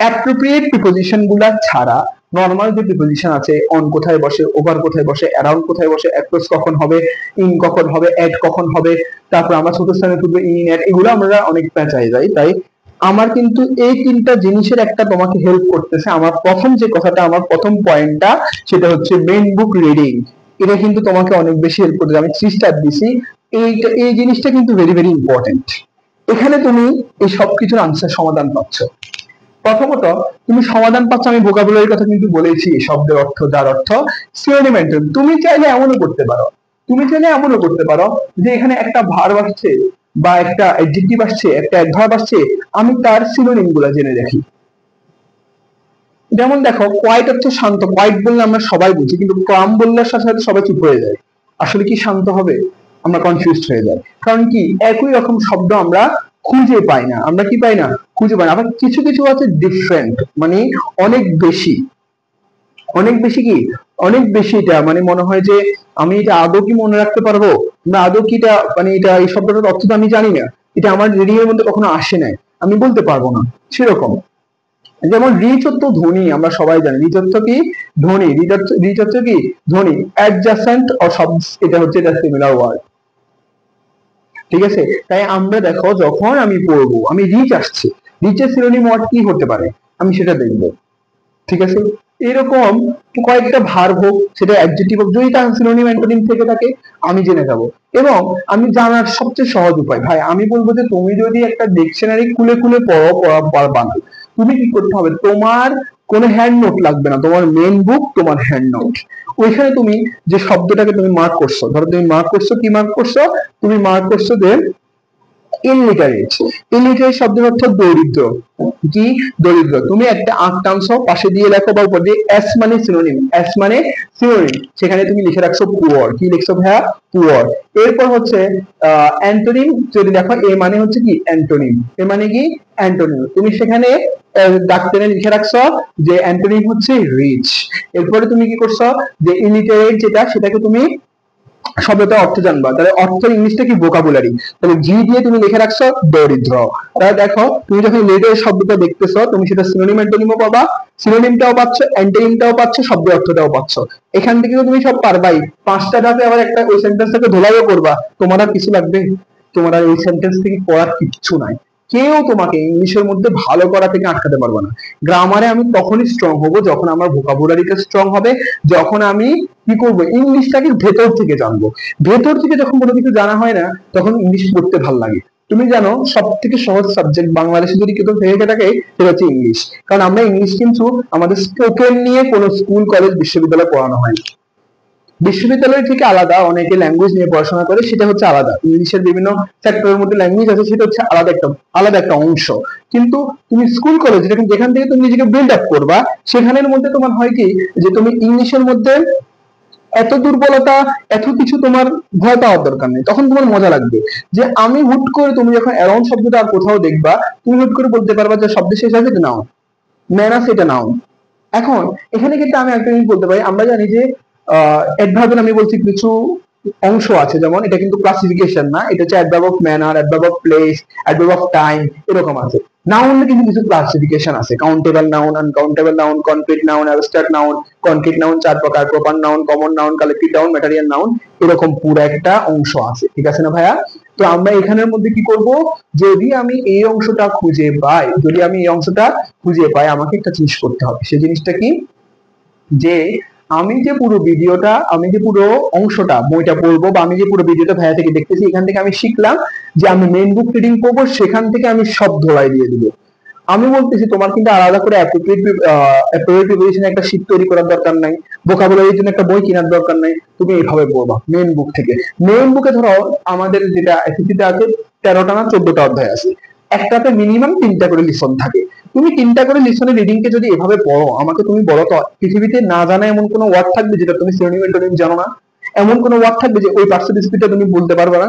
Speaker 1: অ্যাপ্রোপ্রিয়েট প্রিপোজিশন গুলা ছাড়া নরমাল যে প্রিপোজিশন আছে, অন কোথায় বসে, ওভার কোথায় বসে, অ্যারাউন্ড কোথায় বসে, অ্যাক্রস কখন হবে, ইন কখন হবে, এট কখন হবে, তারপর আমরা ছোট স্থানে তুলবো ইন, এট, এগুলো আমরা অনেক পেঁচাই যাই। তাই আমার কিন্তু এই 3টা জিনিসের একটা তোমাকে হেল্প করতেছে। আমার প্রথম যে কথাটা, আমার প্রথম পয়েন্টটা, সেটা হচ্ছে মেইন বুক রিডিং। এটা কিন্তু তোমাকে অনেক বেশি হেল্প করতেছে। আমি 3 স্টার দিছি। এই জিনিসটা কিন্তু ভেরি ভেরি ইম্পর্টেন্ট। এখানে তুমি এই সবকিছুর আনসার সমাধান পাচ্ছ। প্রথমত তুমি সমাধান পাচ্ছ, আমি ভোকাবুলারির কথা কিন্তু বলেছি, শব্দের অর্থ, যার অর্থ, সিনোনিম, অ্যান্টোনিম। তুমি চাইলে এমনও করতে পারো যে এখানে একটা ভার্ব আসছে বা একটা অ্যাডজেক্টিভ আসছে, একটা অ্যাডভার্ব আসছে, আমি তার সিনোনিম গুলা জেনে রাখি। যেমন দেখো, কোয়াইট অর্থ শান্ত। কোয়াইট বললে আমরা সবাই বুঝি, কিন্তু কাম বললে সাথে সাথে সবাই চুপ হয়ে যায়। আসলে কি শান্ত হবে? আমরা কনফিউজড হয়ে যাই। কারণ কি, একই রকম শব্দ আমরা খুঁজে পাই না। আমরা কি পাই না? খুঁজে পাই না। আবার কিছু কিছু আছে ডিফারেন্ট, মানে অনেক বেশি, অনেক বেশি কি, অনেক বেশি। এটা মানে মনে হয় যে আমি এটা আদৌ কি মনে রাখতে পারবো, না আদৌ কি এটা, মানে এটা এই শব্দটার অর্থ তো আমি জানি না, এটা আমার রিডিং এর মধ্যে কখনো আসে নাই, আমি বলতে পারবো না। সেরকম যেমন রিচ অর্থ ধ্বনি, আমরা সবাই জানি রিচ অর্থ কি, ধ্বনি। রিচ অর্থ কি, ধ্বনি। অ্যাডজাসেন্ট অর শব্দ, এটা হচ্ছে এটা সিমিলার ওয়ার্ড। ঠিক আছে, তাই আমরা দেখো যখন আমি পড়বো, আমি রিচ আসছে, রিচের সিনোনিম ওয়ার্ড কি হতে পারে আমি সেটা দেখবো। ঠিক আছে, এরকম কয়েকটা ভার্ব হোক, সেটা অ্যাডজেক্টিভ হোক, যদি তার সিনোনিম অ্যান্টোনিম থেকে থাকে আমি জেনে যাব। এবং আমি জানার সবচেয়ে সহজ উপায় ভাই, আমি বলবো যে তুমি যদি একটা ডিকশনারি খুলে খুলে পড়া না, তুমি কি করতে হবে, তোমার কোনো হ্যান্ড নোট লাগবে না, তোমার মেন বুক তোমার হ্যান্ড নোট, ওইখানে তুমি যে শব্দটাকে তুমি মার্ক করছো, ধরো তুমি মার্ক করছো, কি মার্ক করছো, তুমি মার্ক করছো যে ইলিটারেট। ইলিটারেট শব্দের অর্থ দরিদ্র। কি, দরিদ্র। তুমি একটা আঁক টানছো, পাশে দিয়ে লেখো বা উপর দিয়ে এস মানে সিনোনিম, এস মানে সিনোনিম, সেখানে তুমি লিখে রাখছো পুয়ার। কি লিখছো ভাইয়া, পুয়ার। এরপর হচ্ছে অ্যান্টোনিম, যদি দেখো এ মানে হচ্ছে কি অ্যান্টোনিম, এ মানে কি অ্যান্টোনিম, তুমি সেখানে দাগ টেনে লিখে রাখছো যে অ্যান্টোনিম হচ্ছে রিচ। এরপরে তুমি কি করছো, যে ইলিটারেট যেটা, সেটাকে তুমি শব্দটা অর্থ জানবা, তাহলে অর্থ ইংলিশটা কি, ভোকাবুলারি, তাহলে জি দিয়ে তুমি লিখে রাখছো দরিদ্র। তাহলে দেখো তুমি যখন লেটের শব্দটা দেখতেছো, তুমি সেটা সিনোনিম অ্যান্টোনিমও পাবা, সিনোনিমটাও পাচ্ছ, অ্যান্টোনিমটাও পাচ্ছ, শব্দ অর্থটাও পাচ্ছ। এখান থেকে তুমি সব পারবাই। পাঁচটা ধাপে আবার একটা ওই সেন্টেন্সটাকে ধোলাইও করবা, তোমার আর কিছু লাগবে, তোমার আর এই সেন্টেন্স থেকে পড়ার কিচ্ছু নাই। কেউ তোমাকে ইংলিশের মধ্যে ভালো করা থেকে আটকাতে পারবে না। গ্রামারে আমি তখনই স্ট্রং হব যখন আমার ভোকাবুলারিটা স্ট্রং হবে, যখন আমি কি করব, ইংলিশটাকে ভেতর থেকে জানবো। ভেতর থেকে যখন কোনো কিছু জানা হয় না, তখন ইংলিশ পড়তে ভালো লাগে। তুমি জানো সব থেকে সহজ সাবজেক্ট বাংলাদেশে যদি কেউ থেকে থাকে, সেটা হচ্ছে ইংলিশ। কারণ আমরা ইংলিশ কিন্তু আমাদের স্পোকেন নিয়ে কোনো স্কুল কলেজ বিশ্ববিদ্যালয়ে পড়ানো হয় না। বিশ্ববিদ্যালয় থেকে আলাদা অনেকে ল্যাঙ্গুয়েজ নিয়ে পড়াশোনা করে, সেটা হচ্ছে আলাদা। ইংলিশের বিভিন্ন সেক্টরের মধ্যে ল্যাঙ্গুয়েজ আছে, সেটা হচ্ছে আলাদা একটা অংশ। কিন্তু তুমি স্কুল কলেজ, যেখান থেকে তুমি নিজেকে বিল্ড আপ করবা, সেখানের মধ্যে তোমার হয় কি, যে তুমি ইংলিশের মধ্যে এত দুর্বলতা, এত কিছু তোমার ভয় পাওয়ার দরকার নেই, তখন তোমার মজা লাগবে। যে আমি হুট করে, তুমি যখন অ্যারাউন্ড শব্দটা আর কোথাও দেখবা, তুমি হুট করে বলতে পারবা যে শব্দের শেষ আছে নাউন, ম্যানাস এটা নাউন। এখন এখানে কিন্তু আমি একটা জিনিস বলতে পারি, আমরা জানি যে অ্যাডভার্বের আমি বলছি কিছু অংশ আছে, যেমন এটা কিন্তু ক্লাসিফিকেশন না, এটা হচ্ছে adverb of manner, adverb of place, adverb of time, এরকম আছে। নাউনের কিন্তু কিছু ক্লাসিফিকেশন আছে, countable noun, uncountable noun, concrete noun, abstract noun. Concrete noun 4 প্রকার, proper noun, common noun, collective noun, material noun, এরকম পুরো একটা অংশ আছে। ঠিক আছে না ভাইয়া? তো আমরা এখানের মধ্যে কি করব, যদি আমি এই অংশটা খুঁজে পাই, আমাকে একটা জিনিস করতে হবে। সেই জিনিসটা কি, যে আমি যে পুরো ভিডিওটা, আমি যে পুরো অংশটা বইটা পড়বো, বা আমি যে পুরো ভিডিওটা ভাইয়া থেকে দেখতেছি, এখান থেকে আমি শিখলাম যে আমি মেইন বুক রিডিং করবো, সেখান থেকে আমি সব ধোলাই দিয়ে দিব। আমি বলতেছি তোমার কিন্তু আলাদা করে অ্যাপ্রোপ্রিয়েট প্রিপারেশন একটা শীট তৈরি করার দরকার নাই, ভোকাবুলারির জন্য একটা বই কেনার দরকার নাই, তুমি এইভাবে পড়বা মেইন বুক থেকে। মেইন বুকে ধরো আমাদের যেটা এসএসসিতে আছে 13টা না 14টা অধ্যায় আছে, একটাতে মিনিমাম 3টা করে লিসন থাকে। তুমি 3টা করে লিসনের রিডিং কে যদি এভাবে পড়ো, আমাকে তুমি বলো তো পৃথিবীতে না জানা এমন কোনো ওয়ার্ড থাকবে যেটা তুমি সিনোনিম অ্যান্টোনিম জানো না? এমন কোনো ওয়ার্ড থাকবে যে ওই পার্সেন্ট স্পিডটা তুমি বলতে পারবে না?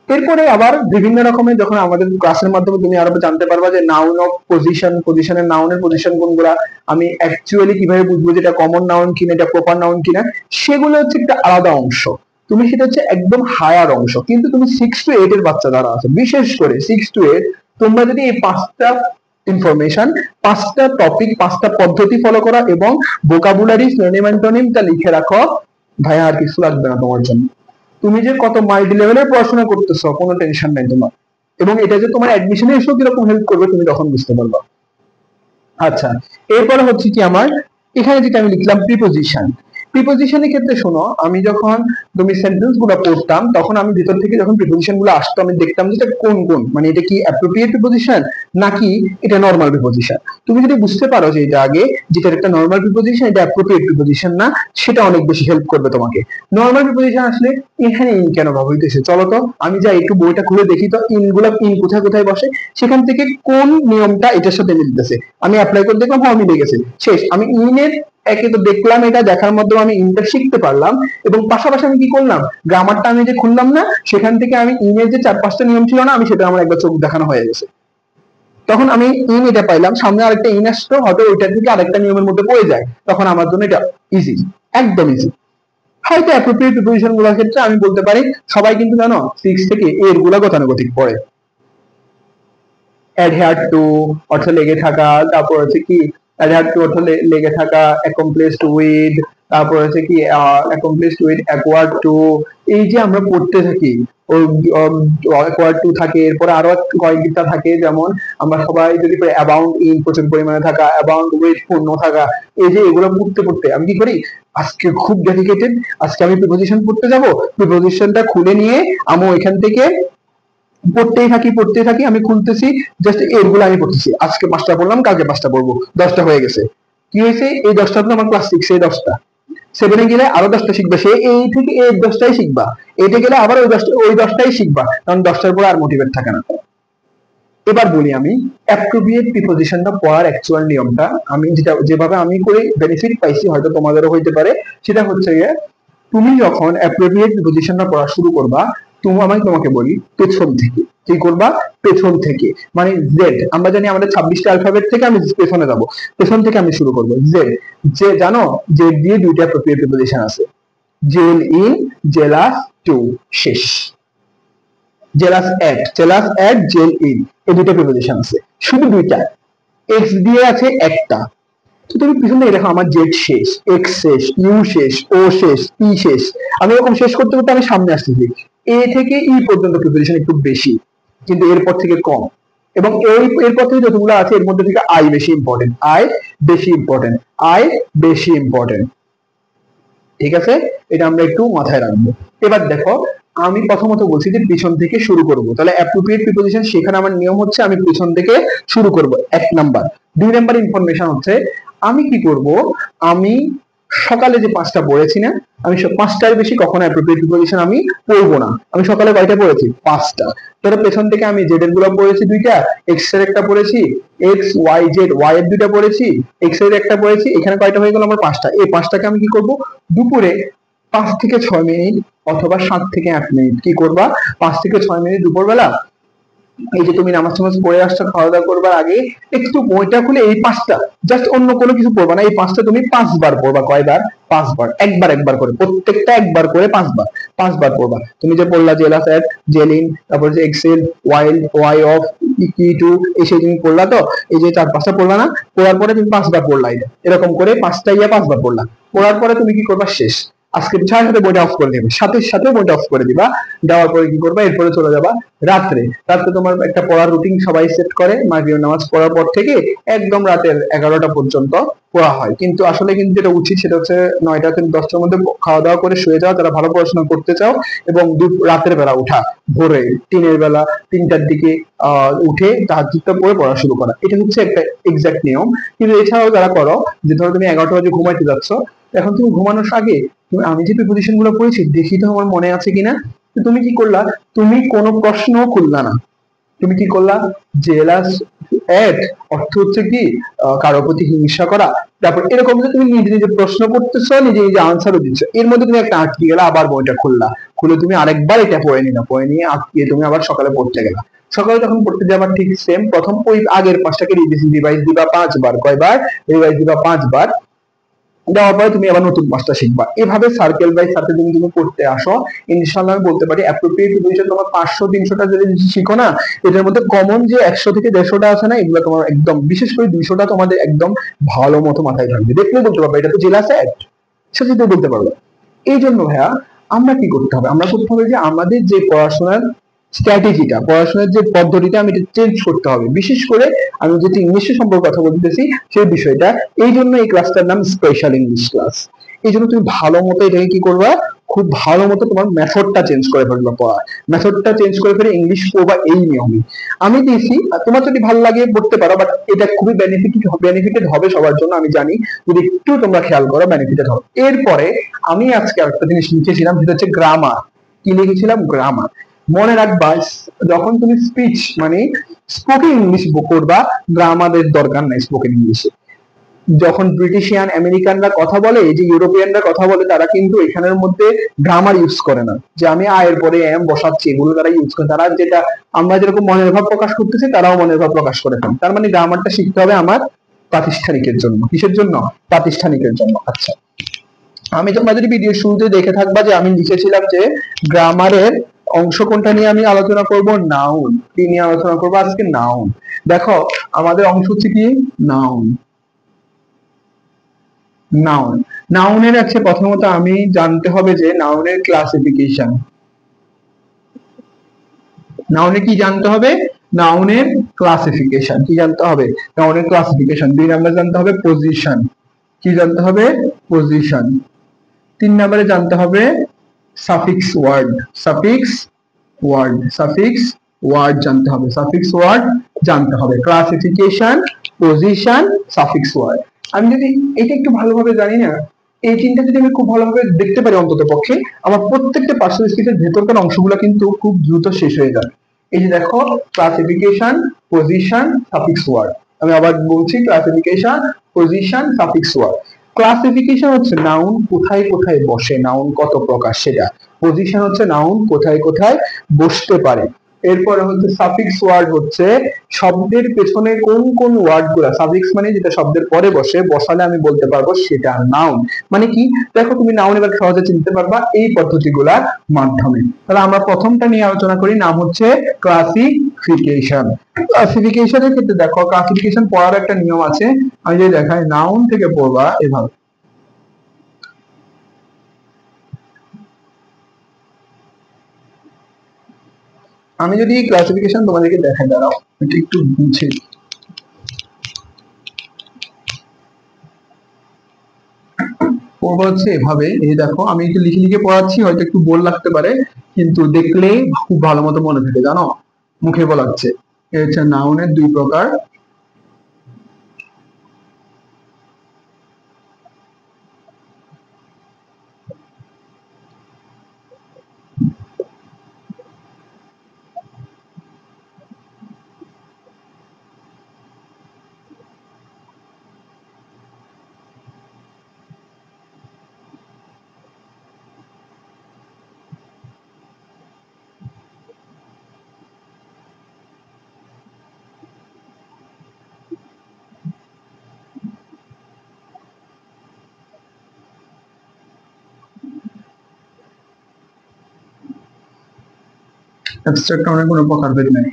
Speaker 1: এরপরে আবার বিভিন্ন রকমের, যখন আমাদের ক্লাসের মাধ্যমে তুমি আরো জানতে পারবা যে নাউন অফ পজিশন, পজিশনের নাউনের পজিশন কোনগুলা, আমি অ্যাকচুয়ালি কিভাবে বুঝবো যেটা কমন নাউন কিনা, এটা প্রপার নাউন কিনা, সেগুলো হচ্ছে একটা আলাদা অংশ। তুমি সেটা হচ্ছে একদম হায়ার অংশ। কিন্তু তুমি 6 to 8 এর বাচ্চা যারা আছে, বিশেষ করে 6 to 8, তোমরা যদি এই 5টা ইনফরমেশন, 5টা টপিক, 5টা পদ্ধতি ফলো করা এবং ভোকাবুলারি, সিনোনিম অ্যান্টোনিমটা লিখে রাখো, ভাইয়া আর কিছু লাগবে না তোমার জন্য। তুমি যে কত মাল্টি লেভেলের পড়াশোনা করতেছো, কোনো টেনশন নাই তোমার। এবং এটা যে তোমার অ্যাডমিশনে এসেও কিরকম হেল্প করবে, তুমি তখন বুঝতে পারবা। আচ্ছা, এরপরে হচ্ছে কি, আমার এখানে যেটা আমি লিখলাম প্রিপোজিশন। প্রিপোজিশনের ক্ষেত্রে শোনো, আমি যখন তুমি সেন্টেন্স গুলো পড়তাম, তখন আমি ভিতর থেকে যখন প্রিপোজিশন গুলো আসতো, আমি দেখতাম যে এটা কোন কোন, মানে এটা কি অ্যাপ্রোপ্রিয়েট প্রিপোজিশন নাকি এটা নর্মাল প্রিপোজিশন। তুমি যদি বুঝতে পারো যে এটা আগে, যেটা একটা নর্মাল প্রিপোজিশন, এটা অ্যাপ্রোপ্রিয়েট প্রিপোজিশন না, সেটা অনেক বেশি হেল্প করবে তোমাকে। নর্মাল প্রিপোজিশন আসলে এখানে ইন কেন ব্যবহৃত হইতেছে, চলো তো আমি যাই একটু বইটা খুলে দেখি তো ইন কোথায় কোথায় বসে, সেখান থেকে কোন নিয়মটা এটার সাথে মিলতেছে, আমি অ্যাপ্লাই করে দেখলাম, হ্যাঁ মিলে গেছে, শেষ। আমি ইনের একে তো দেখলাম, এটা দেখার মাধ্যমে আমি ইনটা শিখতে পারলাম, এবং পাশাপাশি আমি কি করলাম, গ্রামারটা আমি যে খুললাম না, সেখান থেকে আমি ইনের যে 4-5টা নিয়ম ছিল না, আমি সেটা আমার একবার চোখ দেখানো হয়ে গেছে। তখন আমি ইন এটা পাইলাম, সামনে আরেকটা ইন আসতো, হয়তো ওইটা থেকে আরেকটা নিয়মের মধ্যে পড়ে যায়, তখন আমার জন্য এটা ইজি, একদম ইজি। হয়তো অ্যাপ্রোপ্রিয়েট প্রিপোজিশন গুলোর ক্ষেত্রে আমি বলতে পারি সবাই কিন্তু জানো 6 থেকে এর গুলা গতানুগতিক পড়ে। অ্যাডহেয়ার টু অর্থ লেগে থাকা, তারপর হচ্ছে কি অ্যাডহেয়ার টু অর্থ লেগে থাকা, অ্যাকমপ্লিশড উইথ, তারপর হচ্ছে কি অ্যাকমপ্লিশড উইথ অ্যাকোয়ার্ড টু, এই যে আমরা পড়তে থাকি ওই অ্যাকোয়ার্ড টু থাকে, এরপরে আরো কয়েকটা থাকে, যেমন আমরা সবাই যদি অ্যাবাউন্ড ইন প্রচুর পরিমাণে থাকা, অ্যাবাউন্ড উইথ পূর্ণ থাকা, এই যে এগুলো পড়তে পড়তে আমি কি করি, আজকে খুব ডেডিকেটেড, আজকে আমি প্রিপোজিশন পড়তে যাব, প্রিপোজিশনটা খুলে নিয়ে আমি এখান থেকে পড়তেই থাকি, আমি খুলতেছি, জাস্ট এরগুলো আমি পড়তেছি, আজকে 5টা পড়লাম, কালকে 5টা পড়বো, 10টা হয়ে গেছে। কি হয়েছে, এই 10টা তো আমার ক্লাস 6 এ 10টা, 7 এ গেলে আরো 10টা শিখবে, সে এই থেকে এই 10টাই শিখবা, এইটা গেলে আবার ওই 10টাই শিখবা, কারণ 10টার পরে আর মোটিভেট থাকে না। এবার বলি আমি অ্যাপ্রোপ্রিয়েট প্রিপোজিশনটা পড়ার অ্যাকচুয়াল নিয়মটা, আমি যেভাবে আমি করে বেনিফিট পাইছি, হয়তো তোমাদেরও হইতে পারে, সেটা হচ্ছে গিয়ে তুমি যখন অ্যাপ্রোপ্রিয়েট প্রিপোজিশনটা পড়া শুরু করবা, আমি তোমাকে বলি পেছন থেকে কি করবা, পেছন থেকে, মানে জেড, আমরা জানি আমাদের 26টা অ্যালফাবেট থেকে আমি পেছনে যাব, পেছন থেকে আমি শুরু করব, জেড। যে জানো জেড দিয়ে দুইটা অ্যাপ্রোপ্রিয়েট প্রিপোজিশন আছে, জেল ইন, জেলাস টু, শেষ। জেলাস এট, জেল ইন, এই দুইটা প্রিপোজিশন আছে, শুধু দুইটা, এক্স দিয়ে আছে একটা। তো তুমি পিছনে দেখো আমার জেড শেষ, এক্স শেষ, ইউ শেষ, ও শেষ, ই শেষ, আমি এরকম শেষ করতে করতে আমি সামনে আসতেছি, এ থেকে ই পর্যন্ত প্রিপারেশন একটু বেশি, কিন্তু এরপর থেকে কম, এবং এরপর থেকে যতগুলো আছে এর মধ্যে থেকে আই বেশি ইম্পর্টেন্ট, আই বেশি ইম্পর্টেন্ট, আই বেশি ইম্পর্টেন্ট। ঠিক আছে, এটা আমরা একটু মাথায় রাখবো। এবার দেখো আমি প্রথমত বলছি যে পিছন থেকে শুরু করব, তাহলে অ্যাপ্রোপ্রিয়েট প্রিপোজিশন সেখানে আমার নিয়ম হচ্ছে আমি পিছন থেকে শুরু করব, 1 নাম্বার। 2 নাম্বার ইনফরমেশন হচ্ছে আমি কি করব, আমি সকালে যে 5টা পড়েছি না, আমি 5টার বেশি কখনো অ্যাপ্রোপ্রিয়েট প্রিপোজিশন আমি পড়বো না। আমি সকালে কয়টা পড়েছি, 5টা, ধরো পেছন থেকে আমি জেড এর গুলো পড়েছি 2টা, এক্স এর একটা পড়েছি, এক্স ওয়াই জেড ওয়াই এর 2টা পড়েছি, এক্স এর একটা পড়েছি, এখানে কয়টা হয়ে গেল আমার 5টা। এই 5টাকে আমি কি করব, দুপুরে 5 থেকে 6 মিনিট অথবা 7 থেকে 8 মিনিট কি করবা, 5 থেকে 6 মিনিট দুপুরবেলা, এই যে তুমি নামাজ টামাজ পড়ে আসছো, খাওয়া দাওয়া করবার আগে একটু বইটা খুলে এই 5টা, জাস্ট অন্য কোনো কিছু পড়বা না, এই 5টা তুমি 5বার পড়বা। কয়বার, 5বার, একবার করে, প্রত্যেকটা একবার করে 5বার পড়বা। তুমি যে পড়লা জেলাস এট, জেলিন, তারপর যে এক্সেল, ওয়াইল, ওয়াই অফ, ই টু, এসে তুমি পড়লা, তো এই যে 4-5টা পড়লা না, পড়ার পরে তুমি 5বার পড়লা, এরকম করে 5টা 5বার পড়লা, পড়ার পরে তুমি কি করবা, শেষ। আজকে সাথে সাথে বইটা অফ করে দিবে, সাথে সাথে বইটা অফ করে দিবা, দেওয়ার পরে কি করবা, এরপরে চলে যাবা রাত্রে। রাত্রে তোমার একটা পড়ার রুটিন সবাই সেট করে, মাগরিবের নামাজ পড়ার পর থেকে একদম রাতের 11টা পর্যন্ত পড়া হয়, কিন্তু আসলে কিন্তু যেটা উচিত সেটা হচ্ছে 9টা থেকে 10টার মধ্যে খাওয়া দাওয়া করে শুয়ে যাওয়া, যারা ভালো পড়াশোনা করতে চাও, এবং রাতের বেলা উঠা, ভোরে 3-এর বেলা 3টার দিকে উঠে তাহাজ্জুদটা পড়ে পড়া শুরু করা, এটা হচ্ছে একটা এক্সাক্ট নিয়ম। কিন্তু এছাড়াও যারা করো, যে ধরো তুমি 11টা বাজে ঘুমাইতে যাচ্ছ, এখন তুমি ঘুমানোর আগে আমি যে প্রিপোজিশন গুলো পড়েছি দেখি তো আমার মনে আছে কিনা, তুমি কি করলা, তুমি কোনো প্রশ্ন খুললা না, তুমি কি করলা, জেলাস এট অর্থ হচ্ছে কি কারো প্রতি হিংসা করা, তারপর এরকম যে তুমি নিজে নিজে প্রশ্ন করতেছো, নিজে নিজে আনসারও দিচ্ছ, এর মধ্যে তুমি একটা আটকে গেলা, আবার বইটা খুললা, খুলে তুমি আরেকবার এটা পড়ে নিলা, পড়ে নিয়ে আটকে তুমি আবার সকালে পড়তে গেলা। সকালে যখন পড়তে যাবার ঠিক সেম প্রথম ওই আগের 5টাকে রিভাইজ দিবা 5বার, কয়বার, রিভাইজ দিবা 5বার, দেওয়ার পরে তুমি আবার নতুন 5টা শিখবা, এভাবে সার্কেল বাই সার্কেল তুমি পড়তে আসো, ইনশাআল্লাহ আমি বলতে পারি অ্যাপ্রোপ্রিয়েট প্রিপোজিশন তোমার 500-300টা যদি শিখো না, এটার মধ্যে কমন যে 100 থেকে 150টা আছে না, এগুলো তোমার একদম, বিশেষ করে 200টা তোমাদের একদম ভালো মতো মাথায় থাকবে, দেখলে বলতে পারবে এটা তো জেলা সেট, সেটা তো বলতে পারবে। এই জন্য ভাইয়া আমরা কি করতে হবে, আমরা করতে হবে যে আমাদের যে পড়াশোনার স্ট্র্যাটেজিটা, পড়াশোনার যে পদ্ধতিটা, আমি এটা চেঞ্জ করতে হবে। বিশেষ করে আমি যেটি ইংলিশের সম্পর্কে কথা বলতেছি সেই বিষয়টা, এই জন্য এই ক্লাসটার নাম স্পেশাল ইংলিশ ক্লাস। এই জন্য তুমি ভালো মতো এটাকে কি করবা, খুব ভালো মতো তোমার মেথডটা চেঞ্জ করে ফেলবা, পড়ার মেথডটা চেঞ্জ করে ফেলে ইংলিশ পড়বা এই নিয়মে আমি দিয়েছি। তোমার যদি ভালো লাগে পড়তে পারো, বাট এটা খুবই বেনিফিটেড হবে সবার জন্য, আমি জানি, যদি একটু তোমরা খেয়াল করো বেনিফিটেড হবে। এরপরে আমি আজকে একটা জিনিস লিখেছিলাম, যেটা হচ্ছে গ্রামার। কি লিখেছিলাম, গ্রামার। মনে রাখবা যখন তুমি স্পিচ মানে স্পোকেন ইংলিশ করবা, গ্রামারের দরকার নাই স্পোকেন ইংলিশে। যখন ব্রিটিশিয়ান আমেরিকানরা কথা বলে, এই যে ইউরোপিয়ানরা কথা বলে, তারা কিন্তু এখানের মধ্যে গ্রামার ইউজ করে না, যে আমি আয়ের পরে এম বসাচ্ছি, এগুলো তারা ইউজ করে। তারা যেটা আমরা যেরকম মনের ভাব প্রকাশ করতেছি, তারাও মনের ভাব প্রকাশ করে ফেলে। তার মানে গ্রামারটা শিখতে হবে আমার প্রাতিষ্ঠানিকের জন্য। কিসের জন্য? প্রাতিষ্ঠানিকের জন্য। আচ্ছা, আমি তোমরা যদি ভিডিও শুরুতে দেখে থাকবা যে আমি লিখেছিলাম যে গ্রামারের অংশ কোনটা নিয়ে আমি আলোচনা করব? নাউন। কি নিয়ে আলোচনা করবো আজকে? নাউন। দেখো, আমাদের অংশ হচ্ছে কি? নাউন। নাউন। নাউনের আছে প্রথমত আমি জানতে হবে যে নাউনের ক্লাসিফিকেশন। নাউনে কি জানতে হবে? নাউনের ক্লাসিফিকেশন। কি জানতে হবে? নাউনের ক্লাসিফিকেশন। 2 নাম্বার জানতে হবে পজিশন। কি জানতে হবে? পজিশন। 3 নম্বরে জানতে হবে suffix word. Suffix word. Suffix word জানতে হবে। সাফিক্স ওয়ার্ড জানতে হবে। Classification, position, suffix word. আমি যদি এটা একটু ভালোভাবে জানি না, এই তিনটা যদি আমি খুব ভালোভাবে দেখতে পারি, অন্তত পক্ষে আমার প্রত্যেকটা পার্সোনাল স্কিলের ভেতরকার অংশগুলো কিন্তু খুব দ্রুত শেষ হয়ে যাবে। এই যে দেখো, ক্লাসিফিকেশন, পজিশন, সাফিক্স ওয়ার্ড। আমি আবার বলছি, classification, position, suffix word. Classification হচ্ছে নাউন কোথায় কোথায় বসে, নাউন কত প্রকার সেটা। পজিশন হচ্ছে নাউন কোথায় কোথায় বসতে পারে। এরপরে হচ্ছে সাফিক্স ওয়ার্ড, হচ্ছে শব্দের পেছনে কোন কোন ওয়ার্ড গুলা, সাফিক্স মানে যেটা শব্দের পরে বসে, বসালে আমি বলতে পারবো সেটা নাউন। মানে কি? দেখো, তুমি নাউন এবার সহজে চিনতে পারবা এই পদ্ধতিগুলার মাধ্যমে। তাহলে আমরা প্রথমটা নিয়ে আলোচনা করি, নাম হচ্ছে ক্লাসিফিকেশন। ক্লাসিফিকেশনের ক্ষেত্রে দেখো, ক্লাসিফিকেশন পড়ার একটা নিয়ম আছে। আমি যদি দেখাই, নাউন থেকে পড়বা এভাবে। আমি যদি ক্লাসিফিকেশন তোমাদেরকে দেখাই, দাঁড়াও এটা একটু বুঝি। পড়বো হচ্ছে এভাবে। এই দেখো, আমি একটু লিখে লিখে পড়াচ্ছি, হয়তো একটু বোর লাগতে পারে, কিন্তু দেখলে খুব ভালো মতো মনে থাকে, জানো, মুখে বলাচ্ছে। এই হচ্ছে নাউনের 2 প্রকার। অ্যাবস্ট্রাক্ট নাউনের কোনো প্রকারভেদ নেই।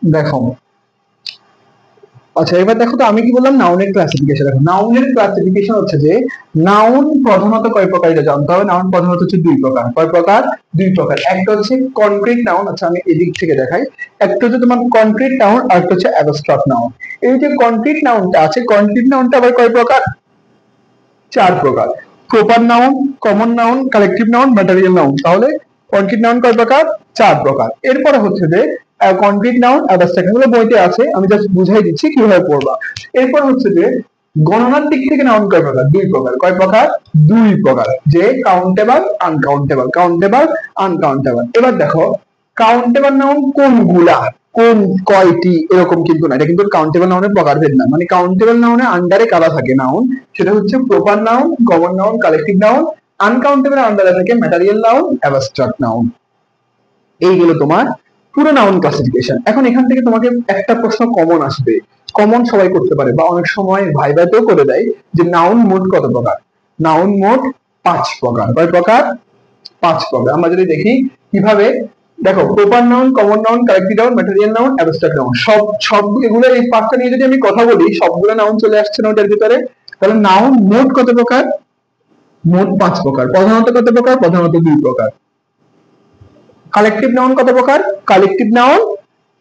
Speaker 1: দেখো, আচ্ছা এবার দেখো তো, আমি কি বললাম? নাউনের ক্লাসিফিকেশন। দেখো, নাউনের ক্লাসিফিকেশন হচ্ছে যে নাউন প্রধানত কয় প্রকার এটা জানতে হবে। নাউন প্রধানত হচ্ছে 2 প্রকার। কয় প্রকার? 2 প্রকার। একটা হচ্ছে কনক্রিট নাউন। আচ্ছা, আমি এদিক থেকে দেখাই। একটা হচ্ছে তোমার কনক্রিট নাউন, আর একটা হচ্ছে অ্যাবস্ট্রাক্ট নাউন। এই যে কনক্রিট নাউনটা আছে, কনক্রিট নাউনটা আবার কয় প্রকার? 4 প্রকার। Proper noun, common noun, collective noun, material noun. তাহলে কনক্রিট নাউন কয় প্রকার? 4 প্রকার। এরপরে হচ্ছে যে কনক্রিট নাউন, অ্যাবস্ট্রাক্ট, এগুলো বইতে আছে, আমি জাস্ট বুঝাই দিচ্ছি কিভাবে পড়বা। এরপর হচ্ছে যে গণনার দিক থেকে নাউন কয় প্রকার? 2 প্রকার। কয় প্রকার? 2 প্রকার। যে কাউন্টেবল, আনকাউন্টেবল। Countable, uncountable. এবার দেখো, কাউন্টেবল নাউন কোনগুলা, কোন কয়টি, এরকম কিন্তু না। এটা কিন্তু কাউন্টেবল নাউনের প্রকারভেদ না। মানে কাউন্টেবল নাউনের আন্ডারে কারা থাকে নাউন, সেটা হচ্ছে proper noun, common noun, collective noun. Uncountable আন্ডারে থাকে ম্যাটেরিয়াল নাউন, অ্যাবস্ট্রাক্ট নাউন। এইগুলো তোমার পুরো নাউন ক্লাসিফিকেশন। এখন এখান থেকে তোমাকে একটা প্রশ্ন কমন আসবে, কমন সবাই করতে পারে বা অনেক সময় ভাইভাতেও করে দেয় যে নাউন মোট কত প্রকার। নাউন মোট 5 প্রকার। কয় প্রকার? 5 প্রকার। আমরা যদি দেখি কিভাবে, দেখো proper noun, common noun, collective noun, material noun, abstract noun, সব এগুলো এই পাঁচটা নিয়ে যদি আমি কথা বলি সবগুলো নাউন চলে আসছে না ওটার ভিতরে। তাহলে নাউন মোট কত প্রকার? মোট 5 প্রকার। প্রধানত কত প্রকার? প্রধানত 2 প্রকার। কালেক্টিভ নাউন কত প্রকার? কালেক্টিভ নাউন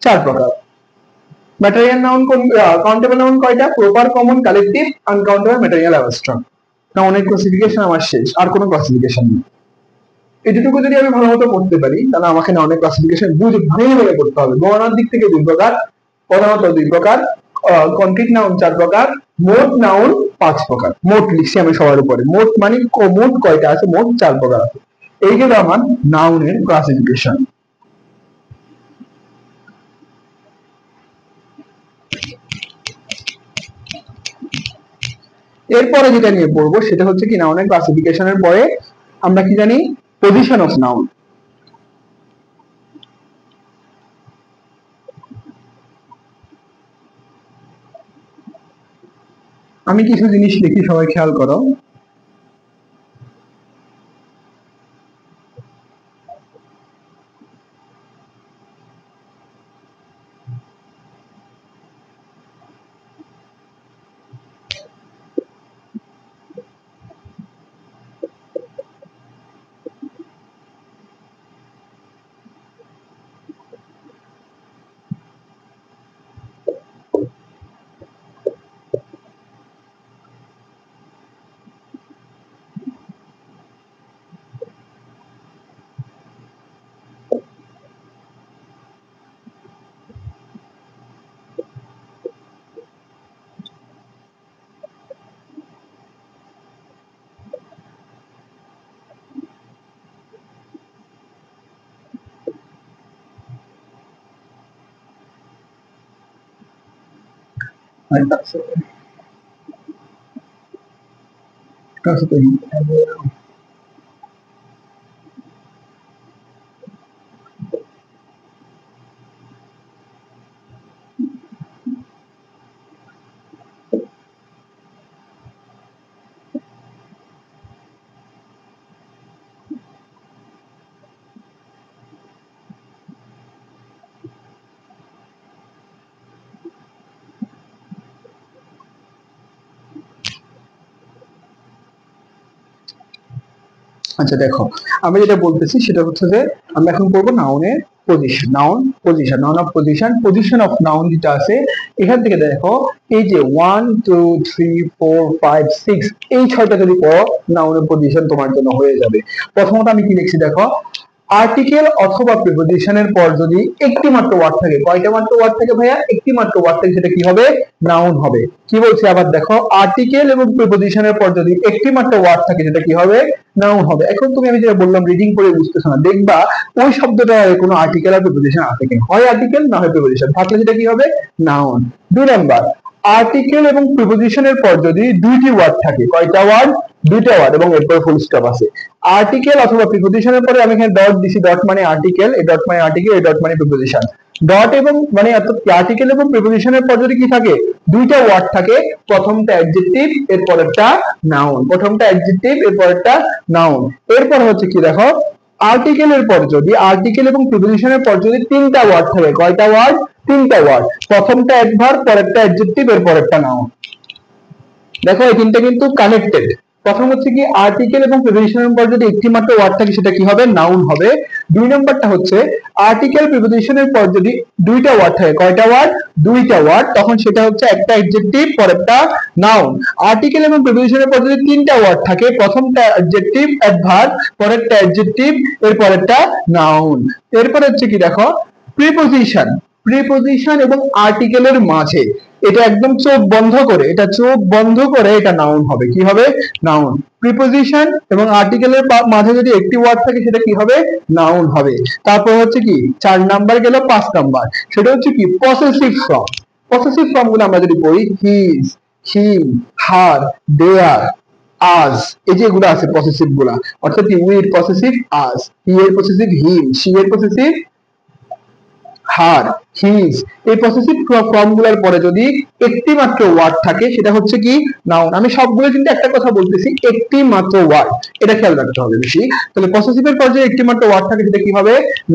Speaker 1: 4 প্রকার। ম্যাটেরিয়াল নাউন কাউন্টেবল নাউন কয়টা? Proper, common, collective, uncountable, material, abstract. নাউনের ক্লাসিফিকেশন আমার শেষ, আর কোনো ক্লাসিফিকেশন নেই। এটুকু যদি আমি ভালো মতো করতে পারি তাহলে আমাকে নাউনের ক্লাসিফিকেশন বুঝে ভালোভাবে করতে হবে। গণনার দিক থেকে 2 প্রকার, প্রধানত 2 প্রকার, কনক্রিট নাউন 4 প্রকার, মোট নাউন 5 প্রকার। মোট লিখছি আমি সবার উপরে, মোট মানে মোট কয়টা আছে? মোট 4 প্রকার আছে। এই গেল আমার নাউনের ক্লাসিফিকেশন। এরপরে যেটা নিয়ে পড়বো সেটা হচ্ছে কি, নাউনের ক্লাসিফিকেশনের পরে আমরা কি জানি? Position of noun. আমি কিছু জিনিস লিখি, সবাই খেয়াল করো। আচ্ছা দেখো, আমি যেটা বলতেছি সেটা হচ্ছে যে আমরা এখন পড়বো নাউনের position. Noun position, noun of position, position of noun যেটা আছে এখান থেকে দেখো, এই যে 1 2 3 4 5 6 এই 6টা যদি পড়ো নাউনের পজিশন তোমার জন্য হয়ে যাবে। প্রথমত আমি কি লিখছি দেখো, আর্টিকেল অথবা প্রিপজিশনের পর যদি একটি মাত্র ওয়ার্ড থাকে। কয়টা মাত্র ওয়ার্ড থাকে ভাইয়া? একটি মাত্র ওয়ার্ড থাকে, সেটা কি হবে? নাউন হবে। কি বলছি আবার দেখো, আর্টিকেল এবং প্রিপজিশনের পর যদি একটি মাত্র ওয়ার্ড থাকে সেটা কি হবে? নাউন হবে। এখন তুমি আমি যেটা বললাম রিডিং করে বুঝতেছো না, দেখবা ওই শব্দটার কোনো আর্টিকেল আর প্রিপজিশন আছে কিনা, হয় আর্টিকেল না হয় প্রিপজিশন, থাকলে সেটা কি হবে? নাউন। 2 নাম্বার, আর্টিকেল এবং প্রিপজিশনের পর যদি দুইটি ওয়ার্ড থাকে। কয়টা ওয়ার্ড? দুইটা ওয়ার্ড, এবং এরপর ফুল স্টপ আছে। আর্টিকেল অথবা প্রিপজিশনের পরে আমি এখানে ডট দিছি, ডট মানে আর্টিকেল, এই ডট মানে আর্টিকেল, এই ডট মানে প্রিপজিশন। ডট এবং মানে আর্টিকেল এবং প্রিপজিশনের পর যদি কি থাকে? দুইটা ওয়ার্ড থাকে, প্রথমটা অ্যাডজেক্টিভ এরপরেরটা নাউন, প্রথমটা অ্যাডজেক্টিভ এরপরেরটা নাউন। এরপর হচ্ছে কি দেখো, আর্টিকেলের পর যদি, আর্টিকেল এবং প্রিপজিশনের পর যদি তিনটা ওয়ার্ড থাকে। কয়টা ওয়ার্ড? তিনটা ওয়ার্ড, প্রথমটা অ্যাডভার্ব, পরেরটা অ্যাডজেক্টিভ এরপরেরটা নাউন। দেখো এই তিনটা কিন্তু কানেক্টেড। প্রথম হচ্ছে কি, আর্টিকেল এবং প্রিপজিশনের পর যদি একটি মাত্র ওয়ার্ড থাকে সেটা কি হবে? নাউন হবে। 2 নম্বরটা হচ্ছে আর্টিকেল প্রিপজিশনের পর যদি দুইটা ওয়ার্ড থাকে। কয়টা ওয়ার্ড? দুইটা ওয়ার্ড, তখন সেটা হচ্ছে একটা অ্যাডজেক্টিভ পরেরটা নাউন। আর্টিকেল এবং প্রিপজিশনের পর যদি তিনটা ওয়ার্ড থাকে, প্রথমটা অ্যাডজেক্টিভ অ্যাডভার্ব, পরেরটা অ্যাডজেক্টিভ এরপরেরটা নাউন। এরপর হচ্ছে কি দেখো, প্রিপজিশন। প্রিপজিশন এবং আর্টিকেলের মাঝে, এটা একদম চোখ বন্ধ করে, এটা চোখ বন্ধ করে এটা নাউন হবে। কি হবে? নাউন। প্রিপজিশন এবং আর্টিকেলের মাঝে যদি একটি ওয়ার্ড থাকে সেটা কি হবে? নাউন হবে। তারপর হচ্ছে কি 4 নাম্বার গেল, 5 নাম্বার, সেটা হচ্ছে কি পসেসিভ ফর্ম। পসেসিভ ফর্ম গুলো আমরা যদি পড়ি, হিজ, হিম, হার, দেয়ার, আজ, এই যে এগুলো আছে পসেসিভ গুলা, অর্থাৎ উই এর পসেসিভ আজ, হি এর পসেসিভ হিম, শি এর পসেসিভ হার, হিজ। এই পসেসিভ ফর্ম গুলার পরে যদি একটি মাত্র ওয়ার্ড থাকে সেটা হচ্ছে কি নাউন। আমি সবগুলো কিন্তু একটা কথা বলতেছি, একটি মাত্র ওয়ার্ড, এটা খেয়াল রাখতে হবে বেশি। তাহলে পসেসিভের পর যে একটি মাত্র ওয়ার্ড থাকে সেটা কি হবে,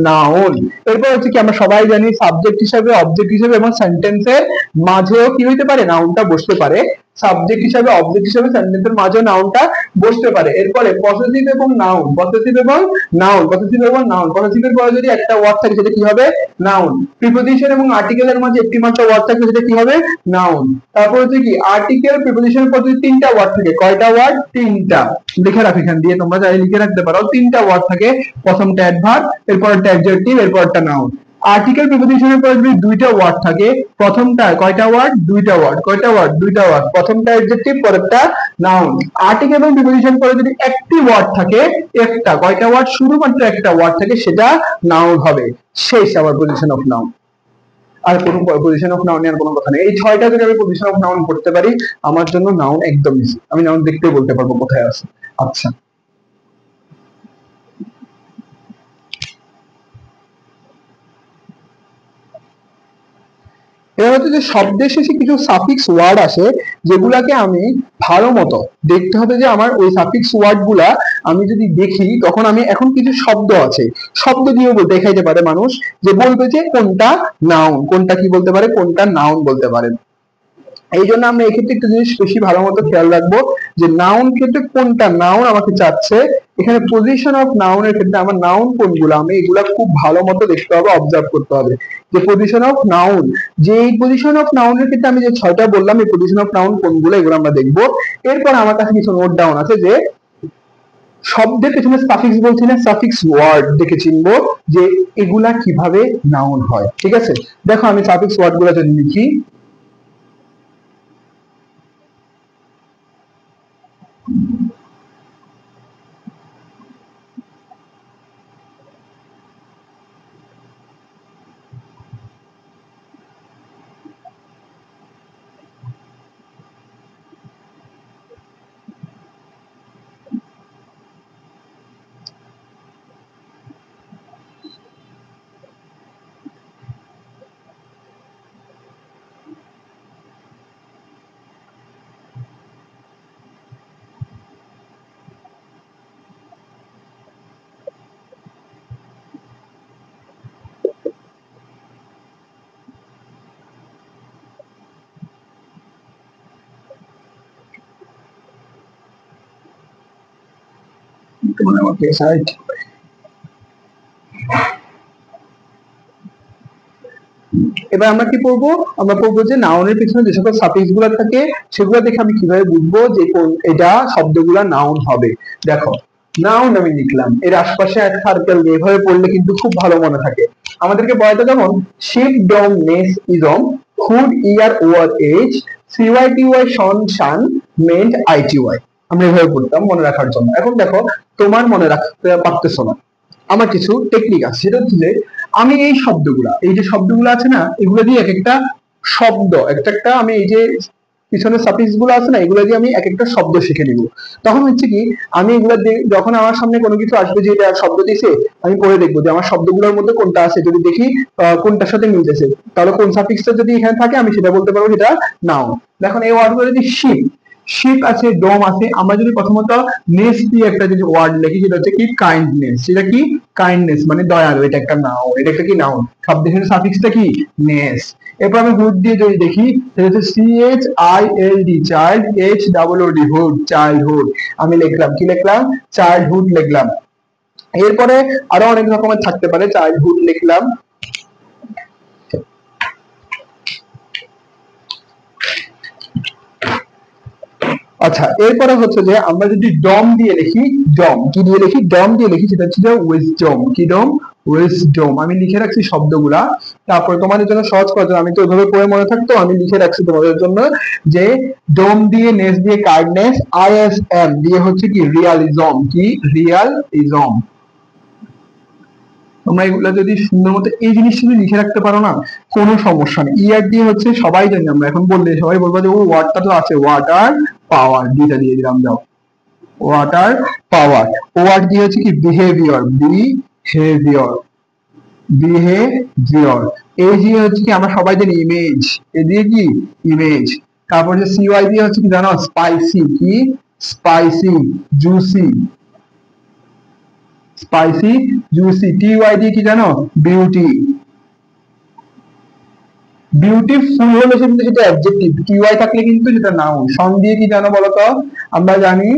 Speaker 1: নাউন। এরপর হচ্ছে কি আমরা সবাই জানি সাবজেক্ট হিসাবে, অবজেক্ট হিসাবে এবং সেন্টেন্সের মাঝেও কি হইতে পারে, নাউনটা বসতে পারে। সাবজেক্ট হিসাবে, অবজেক্ট হিসাবে, সেন্টেন্সের মাঝেও নাউনটা বসতে পারে। এরপরে পসেসিভ এবং নাউন, পসেসিভ এবং নাউন, পসেসিভ এবং নাউন। পসেসিভের পরে যদি একটা ওয়ার্ড থাকে সেটা কি হবে, নাউন। প্রিপোজিশন এবং আর্টিকেলের মাঝে একটি মাত্র ওয়ার্ড থাকে সেটা কি হবে, নাউন। তারপর হচ্ছে কি আর্টিকেল প্রিপোজিশনের পর যদি তিনটা ওয়ার্ড থাকে, কয়টা ওয়ার্ড, তিনটা। লিখে রাখো এখান দিয়ে, তোমরা চাইলে লিখে রাখতে পারো। তিনটা ওয়ার্ড থাকে, প্রথমটা অ্যাডভার্ব, এরপরটা অ্যাডজেক্টিভ, এরপরটা নাউন। আর্টিকেল প্রিপোজিশনের পরে যদি দুইটা ওয়ার্ড থাকে, প্রথমটা কয়টা ওয়ার্ড, দুইটা ওয়ার্ড, কয়টা ওয়ার্ড, দুইটা ওয়ার্ড, প্রথমটা অ্যাডজেক্টিভ, পরেরটা নাউন। আর্টিকেল এবং প্রিপোজিশন পরে যদি একটি ওয়ার্ড থাকে, একটা, কয়টা ওয়ার্ড, শুধুমাত্র একটা ওয়ার্ড থাকে, সেটা নাউন হবে। শেষ আমার পজিশন অফ নাউন। আর কোনো পজিশন অফ নাউন এর কোনো কথা নেই। এই ছয়টা যদি আমি পজিশন অফ নাউন করতে পারি, আমার জন্য নাউন একদম ইজি। আমি নাউন দেখতে বলতে পারবো কোথায় আছে। আচ্ছা, এবার হচ্ছে যে শব্দের শেষে কিছু সাফিক্স ওয়ার্ড আসে, যেগুলাকে আমি ভালো মতো দেখতে হবে যে আমার ওই সাফিক্স ওয়ার্ড গুলা আমি যদি দেখি, তখন আমি এখন কিছু শব্দ আছে, শব্দ দিয়েও দেখাইতে পারে মানুষ, যে বলবে যে কোনটা নাউন, কোনটা কি বলতে পারে, কোনটা নাউন বলতে পারে। এই জন্য আমরা এক্ষেত্রে একটা জিনিস বেশি ভালো মতো খেয়াল রাখবো, যে নাউন ক্ষেত্রে কোনটা নাউন আমাকে চাচ্ছে। এখানে পজিশন অফ নাউনের ক্ষেত্রে আমার নাউন কোনগুলো, আমি এগুলা খুব ভালো মতো দেখতে হবে, অবজার্ভ করতে হবে। যে পজিশন অফ নাউন, যে এই পজিশন অফ নাউনের ক্ষেত্রে আমি যে ছয়টা বললাম, এই পজিশন অফ নাউন কোনগুলো, এগুলো আমরা দেখবো। এরপর আমার কাছে কিছু নোট ডাউন আছে, যে শব্দের পেছনে সাফিক্স বলছি না, সাফিক্স ওয়ার্ড দেখে চিনবো যে এগুলা কিভাবে নাউন হয়। ঠিক আছে, দেখো আমি সাফিক্স ওয়ার্ড গুলা যদি লিখি, তোমার আমাকে সাইড, এবার আমরা কি পড়বো, আমরা পড়বো যে নাউনের পিছনে যে সকল সাফিক্স গুলো থাকে সেগুলো দেখে আমি কিভাবে বুঝবো যে কোন এটা শব্দগুলা নাউন হবে। দেখো, নাউন আমি লিখলাম, এর আশপাশে এক সার্কেল দিয়ে এভাবে পড়লে কিন্তু খুব ভালো মনে থাকে। আমাদেরকে বয়টা যেমন শিপ ডম নেস ইজম হুড ইয়ার ওয়ার এজ সিওয়াইটিওয়াই শন শান মেন্ট আইটিওয়াই, আমরা এভাবে পড়তাম মনে রাখার জন্য। এখন দেখো, তোমার মনে রাখতে পারতেছো না, আমার কিছু টেকনিক আছে। সেটা হচ্ছে যে আমি এই শব্দগুলা, এই যে শব্দগুলো আছে না, এগুলো দিয়ে এক একটা শব্দ, একটা একটা আমি এই যে পিছনে সাফিক্স গুলো আছে না, এগুলো দিয়ে আমি এক একটা শব্দ শিখে নিব। তখন হচ্ছে কি, আমি এগুলো যখন আমার সামনে কোনো কিছু আসবে যে এটা শব্দ দিছে, আমি পড়ে দেখবো যে আমার শব্দগুলোর মধ্যে কোনটা আছে, যদি দেখি কোনটার সাথে মিলতেছে, তাহলে কোন সাফিক্সটা যদি এখানে থাকে আমি সেটা বলতে পারবো সেটা নাউন। দেখুন এই ওয়ার্ডগুলো যদি শিপ, শিপ আছে, ডম আছে, আমরা যদি প্রথমত নেস দিয়ে একটা যদি ওয়ার্ড লিখি, সেটা হচ্ছে কি কাইন্ডনেস, সেটা কি কাইন্ডনেস মানে দয়ালু, এটা একটা নাউন, এটা একটা কি নাউন, শব্দের সাফিক্সটা কি নেস। এরপর আমি হুড দিয়ে যদি দেখি, সেটা হচ্ছে CHILD child, HOOD hood, childhood. আমি লিখলাম, কি লিখলাম, চাইল্ডহুড লিখলাম। এরপরে আরো অনেক রকমের থাকতে পারে, চাইল্ডহুড লিখলাম। আচ্ছা, এরপরে হচ্ছে যে আমরা যদি ডম দিয়ে লিখি, ডম কি দিয়ে লিখি, ডম দিয়ে লিখি, সেটা হচ্ছে উইজডম, কি ডম, উইজডম। আমি লিখে রাখছি শব্দগুলা, তারপরে তোমাদের জন্য সহজ করার জন্য, আমি তো ওইভাবে পড়ে মনে থাকতো, আমি লিখে রাখছি তোমাদের জন্য, যে ডম দিয়ে, নেস দিয়ে কাইন্ডনেস, ISM দিয়ে হচ্ছে কি রিয়ালিজম, কি রিয়ালিজম। তোমরা এগুলা যদি সুন্দর মতো এই জিনিসটা যদি লিখে রাখতে পারো না, কোনো সমস্যা নেই। ইয়ার দিয়ে হচ্ছে সবাই জানি, আমরা এখন বললে সবাই বলবো যে ও ওয়াটার তো আছে, ওয়াটার পাওয়ার, দুইটা দিয়ে দিলাম, যাও। ওয়াটার পাওয়ার। ওয়াট দিয়ে হচ্ছে কি বিহেভিয়ার, বিহেভিয়ার, বিহেভিয়ার। এই দিয়ে হচ্ছে কি আমরা সবাই জানি ইমেজ, এ দিয়ে কি ইমেজ। তারপর যে সিওয়াই দিয়ে হচ্ছে কি জানো স্পাইসি, কি spicy, juicy, spicy juicy. TY দিয়ে কি জানো বিউটি, বিউটিফুল হলো কিন্তু সেটা অ্যাডজেক্টিভ, টিওয়াই থাকলে কিন্তু সেটা নাউন। সন দিয়ে কি জানো বলো তো? আমরা জানি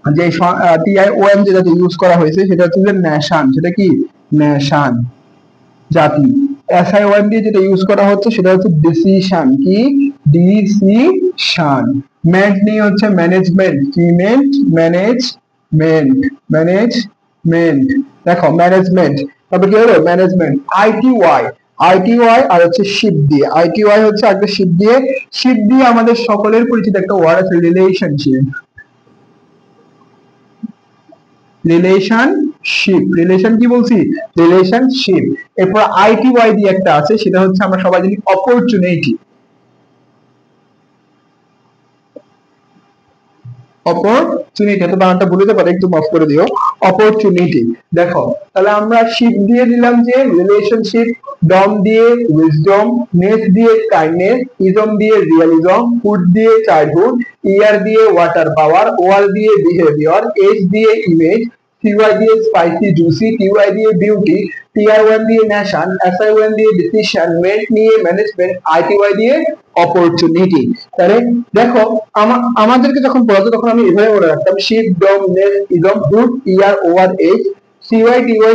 Speaker 1: যে টিআই ও এম যেটা ইউজ করা হয়েছে সেটা হচ্ছে যে ন্যাশন, সেটা কি ন্যাশন, জাতি। এসআইওএন দিয়ে যেটা ইউজ করা হচ্ছে সেটা হচ্ছে ডিসিশন, কি ডিসিশন। মেন্ট নিয়ে হচ্ছে ম্যানেজমেন্ট, কি মেন্ট ম্যানেজমেন্ট, ম্যানেজমেন্ট। দেখো ম্যানেজমেন্ট, তারপর কি হলো ম্যানেজমেন্ট। আইটিওয়াই, আইটিওয়াই আর হচ্ছে শিপ দিয়ে, আইটিওয়াই হচ্ছে একটা শিপ দিয়ে। শিপ দিয়ে আমাদের সকলের পরিচিত একটা ওয়ার্ড আছে রিলেশনশিপ, রিলেশনশিপ, রিলেশন কি বলছি রিলেশনশিপ। এরপর আইটিওয়াই দিয়ে একটা আছে সেটা হচ্ছে আমরা সবাই জানি অপরচুনিটি, অপরচুনিটি। তো বানানটা ভুলে যেতে পারে, একটু মাফ করে দিও, অপরচুনিটি। দেখো তাহলে আমরা শিপ দিয়ে দিলাম যে রিলেশনশিপ, ডম দিয়ে উইজডম, নেস দিয়ে কাইন্ডনেস, ইজম দিয়ে রিয়ালিজম, ফুড দিয়ে চাইল্ডহুড, ইয়ার দিয়ে ওয়াটার পাওয়ার, ওয়ার দিয়ে বিহেভিয়ার, এজ দিয়ে ইমেজ, সিওয়াই দিয়ে স্পাইসি জুসি, টিওয়াই দিয়ে বিউটি, টিআর1 দিয়ে ন্যাশন, এসআই1 দিয়ে ডিসিশন, মেন্ট নিয়ে ম্যানেজমেন্ট, আইটিওয়াই দিয়ে অপরচুনিটি। তাহলে দেখো আমাদেরকে যখন পড়াতো তখন আমি এভাবে মনে রাখতাম শিপ, ডম, নেস, ইজম, হুড, ইয়ার, ওভার, এজ, সিওয়াই, টিওয়াই,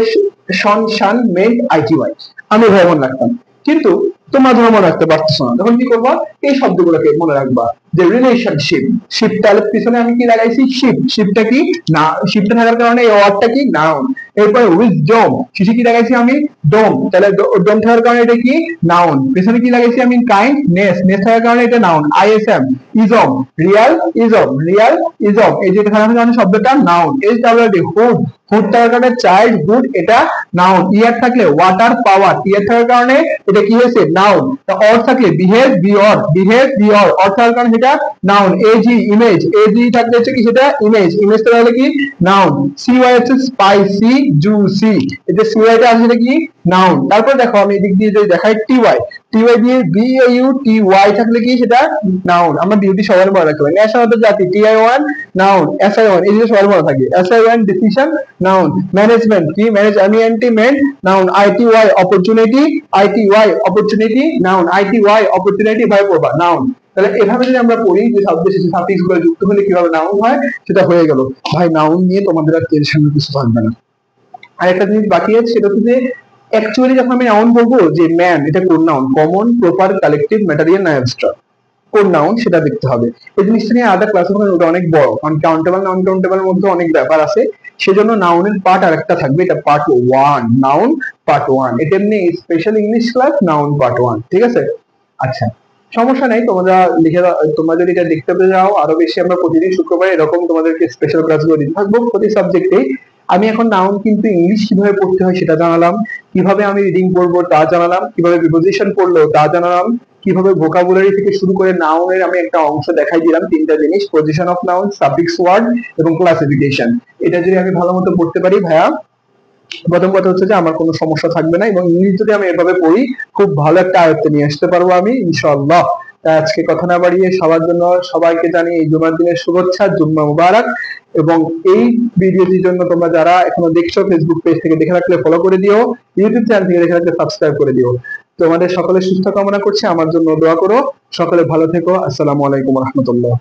Speaker 1: শন, শান, মেন্ট, আইটিওয়াই। আমি এভাবে মনে রাখতাম, কিন্তু তোমরা ধরো মনে রাখতে পারতেছো না, তখন কি করবা? এই শব্দগুলোকে মনে রাখবা যে রিলেশনশিপ, শিপ তাহলে পিছনে আমি কি লাগাইছি শিপ, শিপটা কি না, শিপটা থাকার কারণে এই ওয়ার্ডটা কি নাউন। এরপর উইজডম, শেষে কি লাগাইছি আমি ডম, তাহলে ডম থাকার কারণে এটা কি নাউন। পেছনে কি লাগাইছি আমি কাইন্ডনেস, নেস থাকার কারণে এটা noun. ISM ism, Real ism, Real ism, এই যে থাকার কারণে শব্দটা নাউন। এই তাহলে হুড, হুড থাকার কারণে চাইল্ড হুড, এটা নাউন। ইয়ার থাকলে ওয়াটার পাওয়ার, ইয়ার থাকার কারণে এটা কি হয়েছে নাউন। অর থাকলে বিহেভ বিয়র, বিহেভ বিয়র, অর থাকার কারণে সেটা নাউন। এজি ইমেজ, এজি থাকলে হচ্ছে কি সেটা ইমেজ, ইমেজ তাহলে কি নাউন। সিওয়াই হচ্ছে স্পাইসি জুসি, এটা সিওয়াইটা আছে সেটা কি নাউন। তারপর দেখো আমি এদিক দিয়ে যদি দেখাই টিওয়াই, টিওয়াই দিয়ে বিএইউ টিওয়াই থাকলে কি সেটা নাউন। আমরা বিউটি সবার মনে রাখতে পারি। ন্যাশনাল জাতি, টিআই1 নাউন, এসআই1 এই যে সবার মনে থাকে, এসআই1 ডিসিশন নাউন। ম্যানেজমেন্ট কি manage, ment noun. I T Y opportunity, I T Y opportunity noun, I T Y opportunity ভাবে পড়বা নাউন। তাহলে এভাবে যদি আমরা পড়ি যে শব্দের শেষে সাফিক্স গুলো যুক্ত হলে কিভাবে নাউন হয় সেটা হয়ে গেল। ভাই নাউন নিয়ে তোমাদের আর টেনশন কিছু থাকবে না। আর একটা জিনিস বাকি আছে সেটা হচ্ছে যে অ্যাকচুয়ালি যখন আমি নাউন বলবো যে ম্যান, এটা কোন noun, common, proper, collective, material না অ্যাবস্ট্রাক্ট, কোন নাউন সেটা দেখতে হবে। এই জিনিসটা নিয়ে আলাদা ক্লাস হবে, ওটা অনেক বড়, কারণ কাউন্টেবল নন কাউন্টেবল মধ্যে অনেক ব্যাপার আছে। সেজন্য নাউনের পার্ট আরেকটা থাকবে, এটা পার্ট 1, নাউন পার্ট 1। এটা এমনি special English class, noun part 1, ঠিক আছে? আচ্ছা সমস্যা নাই, তোমরা লিখে তোমরা যদি এটা দেখতে যাও আরো বেশি, আমরা প্রতিদিন শুক্রবার এরকম তোমাদেরকে স্পেশাল ক্লাসগুলো দিতে থাকবো প্রতি সাবজেক্টে। আমি এখন নাউন কিন্তু ইংলিশ কিভাবে পড়তে হয় সেটা জানালাম, কিভাবে আমি রিডিং পড়বো তা জানালাম, কিভাবে প্রিপোজিশন পড়লো তা জানালাম, কিভাবে ভোকাবুলারি থেকে শুরু করে নাউনের আমি একটা অংশ দেখাই দিলাম, তিনটা জিনিস, position of noun, suffix word এবং ক্লাসিফিকেশন। এটা যদি আমি ভালো মতো পড়তে পারি ভাইয়া, প্রথম কথা হচ্ছে যে আমার কোনো সমস্যা থাকবে না, এবং ইংলিশ যদি আমি এভাবে পড়ি খুব ভালো একটা আয়ত্তে নিয়ে আসতে পারবো আমি ইনশাআল্লাহ। তাই আজকে কথা না বাড়িয়ে সবার জন্য সবাইকে জানি এই জুমার দিনের শুভেচ্ছা, জুম্মা মুবারক। এবং এই ভিডিওটির জন্য তোমরা যারা এখনো দেখছো ফেসবুক পেজ থেকে দেখে রাখলে ফলো করে দিও, ইউটিউব চ্যানেল থেকে দেখে রাখলে সাবস্ক্রাইব করে দিও। তোমাদের সকলের সুস্থ কামনা করছি, আমার জন্য দোয়া করো। সকলে ভালো থেকো। আসসালামু আলাইকুম রহমতুল্লাহ।